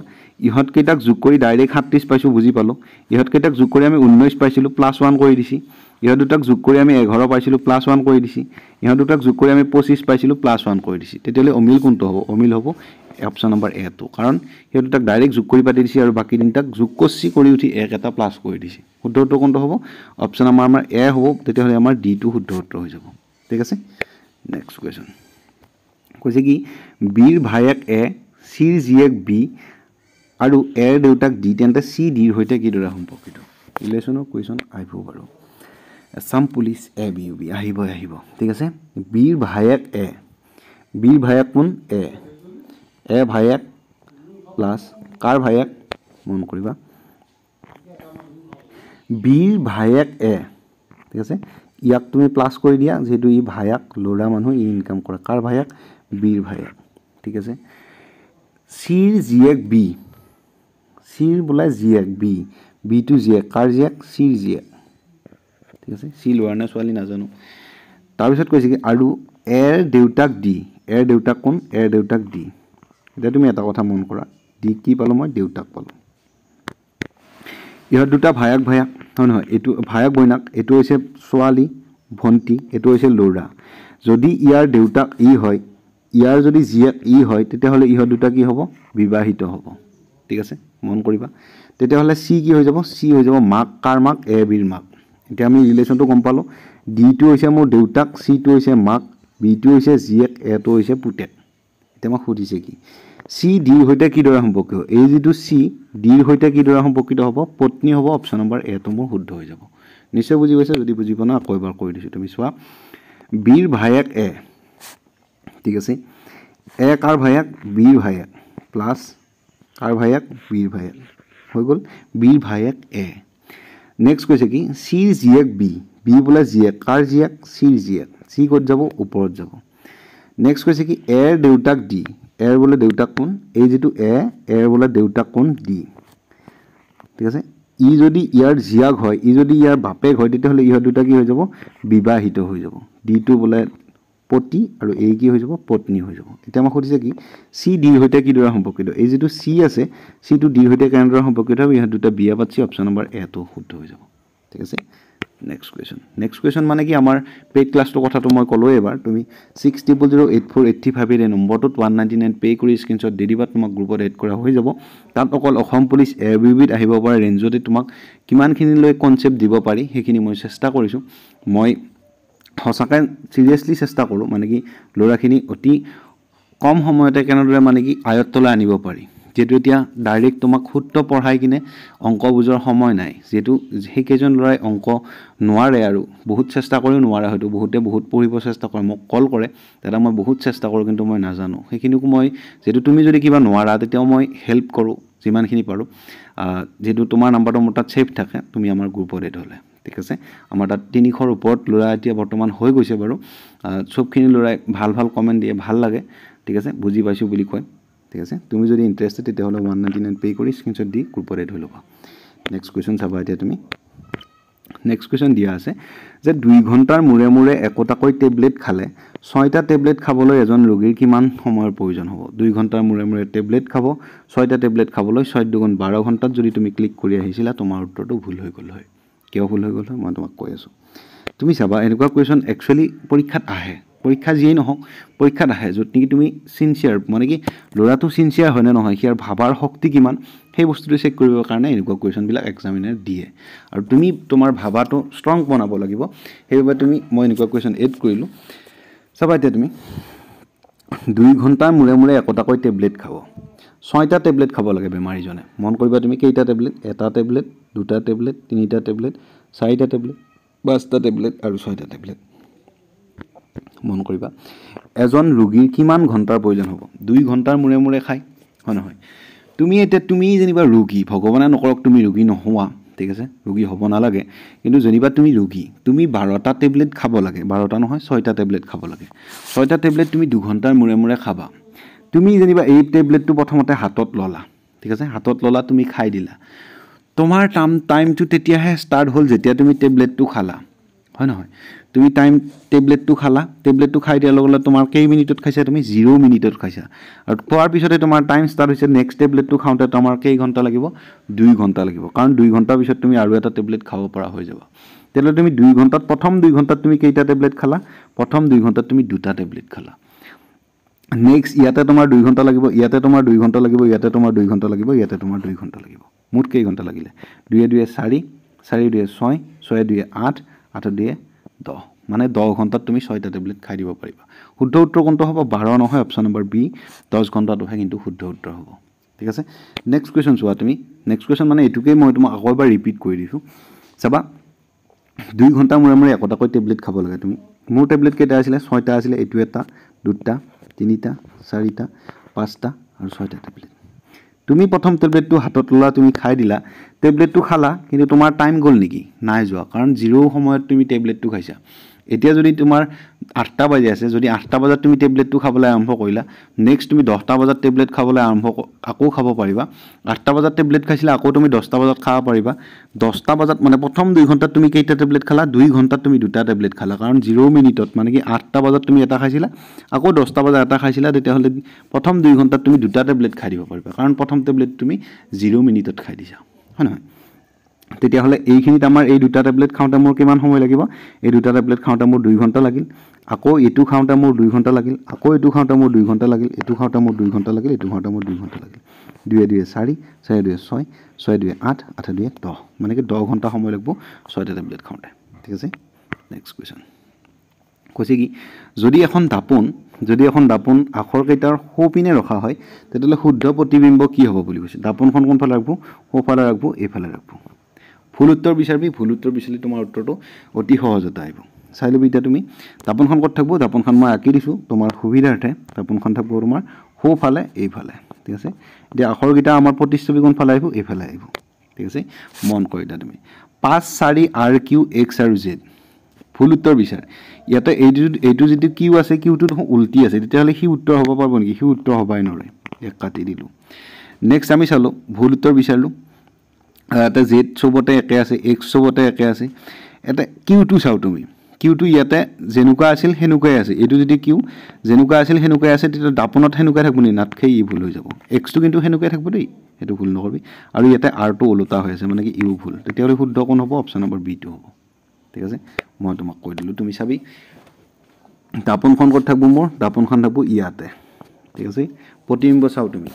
ইহঁতকেইটাক যোগ কৰি ডাইৰেক্ট 37 পাইছোঁ, বুজি পালোঁ। ইহঁতকেইটাক যোগ কৰি আমি 19 পাইছিলোঁ, +1 কৰি দিছি। ইহঁত দুটাক যোগ কৰি আমি 11 পাইছিলোঁ, +1 কৰি দিছি। ইহঁত দুটাক যোগ কৰি আমি 25 পাইছিলোঁ, +1 কৰি দিছি। তেতিয়াহ'লে অমিল কোনটো হ'ব, অমিল হ'ব অপশ্যন নম্বৰ এটো, কাৰণ সিহঁত দুটাক ডাইৰেক্ট যোগ কৰি পাতি দিছে, আৰু বাকী তিনিটাক যোগ কৰিছি, কৰি উঠি এক এটা প্লাছ কৰি দিছে। শুদ্ধ উত্তৰ কোনটো হ'ব, অপশ্যন আমাৰ এ হ'ব, তেতিয়াহ'লে আমাৰ ডিটো শুদ্ধ উত্তৰ হৈ যাব। ঠিক আছে, নেক্সট কুৱেশ্যন কৈছে কি, বিৰ ভায়েক এ, চিৰ জীয়েক বি আৰু এৰ দেউতাক ডি, তেন্তে চি ডিৰ সৈতে কিদৰে সম্পৰ্কিত। ৰিলেশ্যনৰ কুৱেশ্যন আহিব বাৰু, Assam police A B U B আহিব। ঠিক আছে, বিৰ ভায়েক এ, বিৰ ভায়েক কোন এ ভায়েক প্লাছ কাৰ ভায়েক, মন কৰিবা, বিৰ ভায়েক এ। ঠিক আছে, ইয়াক তুমি প্লাছ কৰি দিয়া, যিহেতু ই ভায়েক, ল'ৰা মানুহ, ই ইনকাম কৰে, কাৰ ভায়েক, বিৰ ভায়েক। ঠিক আছে, চিৰ জীয়েক বি, চিৰ বোলে জীয়েক বি, বিটো জীয়েক, কাৰ জীয়েক, চিৰ জীয়েক। ঠিক আছে, চি ল'ৰা নে ছোৱালী নাজানো। তাৰপিছত কৈছে কি, আৰু এৰ দেউতাক ডি, এৰ দেউতাক কোন, এৰ দেউতাক ডি। এতিয়া তুমি এটা কথা মন কৰা, ডি কি পালোঁ মই, দেউতাক পালোঁ। ইহঁত দুটা ভায়েক হয় নহয়, এইটো ভায়েক বইনাক, এইটো হৈছে ছোৱালী ভণ্টি, এইটো হৈছে ল'ৰা। যদি ইয়াৰ দেউতাক ই হয়, ইয়াৰ যদি জীয়েক ই হয়, তেতিয়াহ'লে ইহঁত দুটা কি হ'ব, বিবাহিত হ'ব। ঠিক আছে, মন কৰিবা, তেতিয়াহ'লে চি কি হৈ যাব, চি হৈ যাব মাক, কাৰ মাক, এ বিৰ মাক। এতিয়া আমি ৰিলেশ্যনটো গম পালোঁ, ডিটো হৈছে মোৰ দেউতাক, চিটো হৈছে মাক, বিটো হৈছে জীয়েক, এটো হৈছে পুতেক। এতিয়া মই সুধিছে কি চি ডিৰ সৈতে কিদৰে সম্পৰ্কিত এই যিটো চি ডিৰ সৈতে কিদৰে সম্পৰ্কিত হ'ব পত্নী হ'ব অপশ্যন নম্বৰ এটো মোৰ শুদ্ধ হৈ যাব নিশ্চয় বুজি পাইছা যদি বুজি পোৱা না আকৌ এবাৰ কৈ দিছোঁ তুমি চোৱা বিৰ ভায়েক এ ঠিক আছে এ কাৰ ভায়েক বিৰ ভায়েক প্লাছ কাৰ ভায়েক বিৰ ভায়েক হৈ গ'ল বিৰ ভায়েক এ নেক্সট কৈছে কি চিৰ জীয়েক বি বি বোলে জীয়েক কাৰ জীয়েক চিৰ জীয়েক চি ক'ত যাব ওপৰত যাব নেক্সট কৈছে কি এৰ দেউতাক ডি এৰ বোলে দেউতাক কোন এই যেটো এৰ বোলে দেউতাক কোন ডি ঠিক আছে ই যদি ইয়াৰ জীয়াক হয় ই যদি ইয়াৰ বাপেক হয় তেতিয়াহ'লে ইহঁত দুটা কি হৈ যাব বিবাহিত হৈ যাব ডি টো বোলে পতি আৰু এই কি হৈ যাব পত্নী হৈ যাব এতিয়া মই সুধিছে কি চি ডিৰ সৈতে কিদৰে সম্পৰ্কিত এই যেটো চি আছে চি টো ডিৰ সৈতে কেনেদৰে সম্পৰ্কিত হ'ব ইহঁত দুটা বিয়া পাতিছে অপশ্যন নম্বৰ এ টো শুদ্ধ হৈ যাব ঠিক আছে নেক্সট কুৱেশ্যন মানে কি আমাৰ পেইড ক্লাছটোৰ কথাটো মই ক'লোৱে এবাৰ তুমি 60084858 এই নম্বৰটোত 199 পে' কৰি স্ক্ৰীনশ্বট দি দিবা তোমাক গ্ৰুপত এড কৰা হৈ যাব তাত অকল অসম পুলিচ এবিবিত আহিব পৰা ৰেঞ্জতে তোমাক কিমানখিনিলৈ কনচেপ্ট দিব পাৰি সেইখিনি মই চেষ্টা কৰিছোঁ মই সঁচাকৈ চিৰিয়াছলি চেষ্টা কৰোঁ মানে কি ল'ৰাখিনি অতি কম সময়তে কেনেদৰে মানে কি আয়ত্তলৈ আনিব পাৰি যেটো এতিয়া ডাইৰেক্ট তোমাক সূত্ৰ পঢ়াই কিনে অংক বুজৰ সময় নাই যেটো সেইকেইজন ল'ৰাই অংক নোৱাৰে আৰু বহুত চেষ্টা কৰিও নোৱাৰে হয়তো বহুতে বহুত পঢ়িব চেষ্টা কৰে মোক কল কৰে তেতিয়া মই বহুত চেষ্টা কৰোঁ কিন্তু মই নাজানো সেইখিনিকো মই যেটো তুমি যদি কিবা নোৱাৰা তেতিয়াও মই হেল্প কৰোঁ যিমানখিনি পাৰোঁ যেটো তোমাৰ নাম্বাৰটো মোৰ তাত ছেভ থাকে তুমি আমাৰ গ্ৰুপত এড হ'লে ঠিক আছে আমাৰ তাত 300ৰ ওপৰত ল'ৰা এতিয়া বৰ্তমান হৈ গৈছে বাৰু সবখিনি ল'ৰাই ভাল কমেন্ট দিয়ে ভাল লাগে ঠিক আছে বুজি পাইছোঁ বুলি কয় ঠিক আছে তুমি যদি ইন্টাৰেস্টেড তেতিয়াহ'লে 199 পে' কৰি স্ক্ৰীনশ্বট দি গ্ৰুপত এড হৈ ল'বা নেক্সট কুৱেশ্যন চাবা এতিয়া তুমি নেক্সট কুৱেশ্যন দিয়া আছে যে 2 ঘণ্টাৰ মূৰে মূৰে একোটাকৈ টেবলেট খালে 6টা টেবলেট খাবলৈ এজন ৰোগীৰ কিমান সময়ৰ প্ৰয়োজন হ'ব 2 ঘণ্টাৰ মূৰে মূৰে টেবলেট খাব 6টা টেবলেট খাবলৈ 6 দুগুণ 12 ঘণ্টাত যদি তুমি ক্লিক কৰি আহিছিলা তোমাৰ উত্তৰটো ভুল হৈ গ'ল হয় কিয় ভুল হৈ গ'ল হয় মই তোমাক কৈ আছোঁ তুমি চাবা এনেকুৱা কুৱেশ্যন একচুয়ালি পৰীক্ষাত আহে পৰীক্ষা যিয়েই নহওক পৰীক্ষাত আহে য'ত নেকি তুমি সিনচিয়াৰ মানে কি ল'ৰাটো সিনচিয়াৰ হয় নে নহয় হিয়াৰ ভাবাৰ শক্তি কিমান সেই বস্তুটো চেক কৰিবৰ কাৰণে এনেকুৱা কুৱেশ্যনবিলাক এক্সামিনাৰ দিয়ে আৰু তুমি তোমাৰ ভাবাটো ষ্ট্ৰং বনাব লাগিব সেইবাবে তুমি মই এনেকুৱা কুৱেশ্যন এড কৰিলোঁ চাবা এতিয়া তুমি 2 ঘণ্টাৰ মূৰে মূৰে একোটাকৈ টেবলেট খাব 6টা টেবলেট খাব লাগে বেমাৰীজনে মন কৰিবা তুমি কেইটা টেবলেট এটা টেবলেট দুটা টেবলেট তিনিটা টেবলেট চাৰিটা টেবলেট পাঁচটা টেবলেট আৰু 6টা টেবলেট মন কৰিবা এজন ৰোগীৰ কিমান ঘণ্টাৰ প্ৰয়োজন হ'ব 2 ঘণ্টাৰ মূৰে মূৰে খায় হয় নহয় তুমি যেনিবা ৰোগী ভগৱানে নকৰক তুমি ৰোগী নোহোৱা ঠিক আছে ৰোগী হ'ব নালাগে কিন্তু যেনিবা তুমি ৰোগী তুমি 12টা টেবলেট খাব লাগে 12টা নহয় 6টা টেবলেট খাব লাগে 6টা টেবলেট তুমি 2 ঘণ্টাৰ মূৰে মূৰে খাবা তুমি যেনিবা এই টেবলেটটো প্ৰথমতে হাতত ললা ঠিক আছে হাতত ললা তুমি খাই দিলা তোমাৰ টাইমটো তেতিয়াহে ষ্টাৰ্ট হ'ল যেতিয়া তুমি টেবলেটটো খালা হয় নহয় তুমি টেবলেটটো খালা টেবলেটটো খাই দিয়াৰ লগে লগে তোমাৰ কেই মিনিটত খাইছা তুমি 0 মিনিটত খাইছা আৰু খোৱাৰ পিছতে তোমাৰ টাইম ষ্টাৰ্ট হৈছে নেক্সট টেবলেটটো খাওঁতে তোমাৰ কেই ঘণ্টা লাগিব 2 ঘণ্টা লাগিব কাৰণ 2 ঘণ্টাৰ পিছত তুমি আৰু এটা টেবলেট খাব পৰা হৈ যাবা তেলে তুমি 2 ঘণ্টাত প্ৰথম 2 ঘণ্টাত তুমি কেইটা টেবলেট খালা প্ৰথম 2 ঘণ্টাত তুমি দুটা টেবলেট খালা নেক্সট ইয়াতে তোমাৰ 2 ঘণ্টা লাগিব ইয়াতে তোমাৰ 2 ঘণ্টা লাগিব ইয়াতে তোমাৰ 2 ঘণ্টা লাগিব ইয়াতে তোমাৰ 2 ঘণ্টা লাগিব মুঠ কেই ঘণ্টা লাগিলে 2 2 4 4 2 6 6 2 8 8 2 10 মানে 10 ঘণ্টাত তুমি 6টা টেবলেট খাই দিব পাৰিবা শুদ্ধ উত্তৰ কোনটো হ'ব 12 নহয় অপচন নম্বৰ বি 10 ঘণ্টাটোহে কিন্তু শুদ্ধ উত্তৰ হ'ব ঠিক আছে নেক্সট কুৱেশ্যন চোৱা তুমি নেক্সট কুৱেশ্যন মানে এটুকে মই তোমাক আকৌ এবাৰ ৰিপিট কৰি দিছোঁ চাবা 2 ঘণ্টা মূৰে মূৰে একোটাকৈ টেবলেট খাব লাগে তুমি মোৰ টেবলেট কেইটা আছিলে 6টা আছিলে এটো এটা দুটা তিনিটা চাৰিটা পাঁচটা আৰু 6টা টেবলেট তুমি প্ৰথম টেবলেটটো হাতত ললা তুমি খাই দিলা টেবলেটটো খালা কিন্তু তোমাৰ টাইম গ'ল নেকি নাই যোৱা কাৰণ 0 সময়ত তুমি টেবলেটটো খাইছা এতিয়া যদি তোমাৰ 8টা বাজি আছে যদি 8টা বজাত তুমি টেবলেটটো খাবলৈ আৰম্ভ কৰিলা নেক্সট তুমি 10টা বজাত টেবলেট খাবলৈ আৰম্ভ আকৌ খাব পাৰিবা 8টা বজাত টেবলেট খাইছিলা আকৌ তুমি 10টা বজাত খাব পাৰিবা 10টা বজাত মানে প্ৰথম 2 ঘণ্টাত তুমি কেইটা টেবলেট খালা 2 ঘণ্টাত তুমি দুটা টেবলেট খালা কাৰণ 0 মিনিটত মানে কি 8টা বজাত তুমি এটা খাইছিলা আকৌ 10টা বজাত এটা খাইছিলা তেতিয়াহ'লে প্ৰথম 2 ঘণ্টাত তুমি দুটা টেবলেট খাই দিব পাৰিবা কাৰণ প্ৰথম টেবলেট তুমি 0 মিনিটত খাই দিছা হয় নহয় তেতিয়াহ'লে এইখিনিত আমাৰ এই দুটা টেবলেট খাওঁতে মোৰ কিমান সময় লাগিব এই দুটা টেবলেট খাওঁতে মোৰ 2 ঘণ্টা লাগিল আকৌ এটো খাওঁতে মোৰ 2 ঘণ্টা লাগিল আকৌ এটো খাওঁতে মোৰ 2 ঘণ্টা লাগিল এটো খাওঁতে মোৰ 2 ঘণ্টা লাগিল এটো খাওঁতে মোৰ 2 ঘণ্টা লাগিল 2 2 4 4 2 6 6 2 8 8 2 10 মানে কি 10 ঘণ্টা সময় লাগিব 6টা টেবলেট খাওঁতে ঠিক আছে নেক্সট কুৱেশ্যন কৈছে কি যদি এখন দাপোন যদি এখন দাপোন আখৰকেইটাৰ সোঁপিনে ৰখা হয় তেতিয়াহ'লে শুদ্ধ প্ৰতিবিম্ব কি হ'ব বুলি কৈছে দাপোনখন কোনফালে ৰাখব সোঁফালে ৰাখব এইফালে ৰাখব ভুল উত্তৰ বিচাৰিবি ভুল উত্তৰ বিচাৰিলে তোমাৰ উত্তৰটো অতি সহজতে আহিব চাই ল'বি এতিয়া তুমি দাপোনখন ক'ত থাকিব দাপোনখন মই আঁকি দিছোঁ তোমাৰ সুবিধাৰ্থে দাপোনখন থাকিব তোমাৰ সোঁফালে এইফালে ঠিক আছে এতিয়া আখৰকেইটা আমাৰ প্ৰতিচ্ছবি কোনফালে আহিব এইফালে আহিব ঠিক আছে মন কৰিবা তুমি 5 4 R Q X আৰু Z ভুল উত্তৰ বিচাৰ ইয়াতে এইটো যদি কিউ আছে কিউটো উল্টি আছে তেতিয়াহ'লে সি উত্তৰ হ'ব পাৰিব নেকি সি উত্তৰ হ'বাই নৰে এক কাটি দিলোঁ নেক্সট আমি চালোঁ ভুল উত্তৰ বিচাৰিলোঁ ইয়াতে জেড চবতে একে আছে এক্স চবতে একে আছে এটা কিউটো চাওঁ তুমি কিউটো ইয়াতে যেনেকুৱা আছিল সেনেকুৱাই আছে এইটো যদি কিউ যেনেকুৱা আছিল সেনেকুৱাই আছে তেতিয়া দাপোনত সেনেকুৱাই থাকিব নি নাটখেই ই ভুল হৈ যাব এক্সটো কিন্তু সেনেকুৱাই থাকিব দেই সেইটো ভুল নকৰিবি আৰু ইয়াতে আৰটো ওলোটা হৈ আছে মানে কি ইউ ভুল তেতিয়াহ'লে শুদ্ধ কোন হ'ব অপশ্যন নম্বৰ বিটো হ'ব ঠিক আছে মই তোমাক কৈ দিলোঁ তুমি চাবি দাপোনখন ক'ত থাকিব মোৰ দাপোনখন থাকিব ইয়াতে ঠিক আছে প্ৰতিবিম্ব চাওঁ তুমি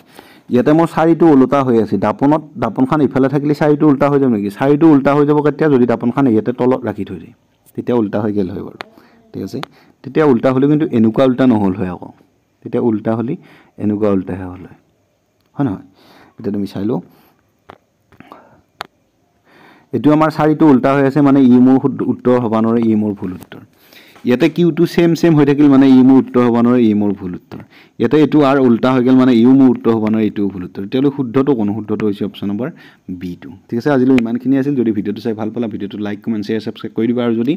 ইয়াতে মোৰ চাৰিটো ওলোটা হৈ আছে দাপোনখন ইফালে থাকিলে চাৰিটো উল্টা হৈ যাব নেকি চাৰিটো উল্টা হৈ যাব কেতিয়া যদি দাপোনখন ইয়াতে তলত ৰাখি থৈ দিয়ে তেতিয়া উল্টা হৈ গ'ল হয় বাৰু ঠিক আছে তেতিয়া উল্টা হ'লে কিন্তু এনেকুৱা উল্টা নহ'ল হয় আকৌ তেতিয়া উল্টা হ'লে এনেকুৱা উল্টাহে হ'ল হয় নহয় এতিয়া তুমি চাই লওঁ এইটো আমাৰ চাৰিটো উল্টা হৈ আছে মানে ই মোৰ উত্তৰ হ'ব নোৱাৰে ই মোৰ ভুল উত্তৰ ইয়াতে কিউটো সেম হৈ থাকিল মানে ই মোৰ উত্তৰ হ'ব নোৱাৰে ই মোৰ ভুল উত্তৰ ইয়াতে এইটো আৰ উল্টা হৈ গ'ল মানে ইউ মোৰ উত্তৰ হ'ব নোৱাৰে এইটো ভুল উত্তৰ তেতিয়াহ'লে শুদ্ধটো কোন শুদ্ধটো হৈছে অপশ্যন নম্বৰ বিটো ঠিক আছে আজিলৈ ইমানখিনি আছিল যদি ভিডিঅ'টো চাই ভাল পালা ভিডিঅ'টো লাইক কমেণ্ট শ্বেয়াৰ ছাবস্ক্ৰাইব কৰি দিবা আৰু যদি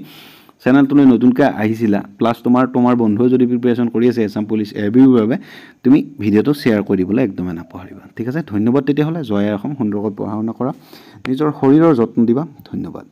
চেনেলটোলৈ নতুনকৈ আহিছিলা প্লাছ তোমাৰ বন্ধুৱে যদি প্ৰিপেৰেশ্যন কৰি আছে এছাম পুলিচ এবিৰ বাবে তুমি ভিডিঅ'টো শ্বেয়াৰ কৰি দিবলৈ একদমেই নাপাহৰিবা ঠিক আছে ধন্যবাদ তেতিয়াহ'লে জয় অসম সুন্দৰকৈ পঢ়া শুনা কৰা নিজৰ শৰীৰৰ যত্ন দিবা ধন্যবাদ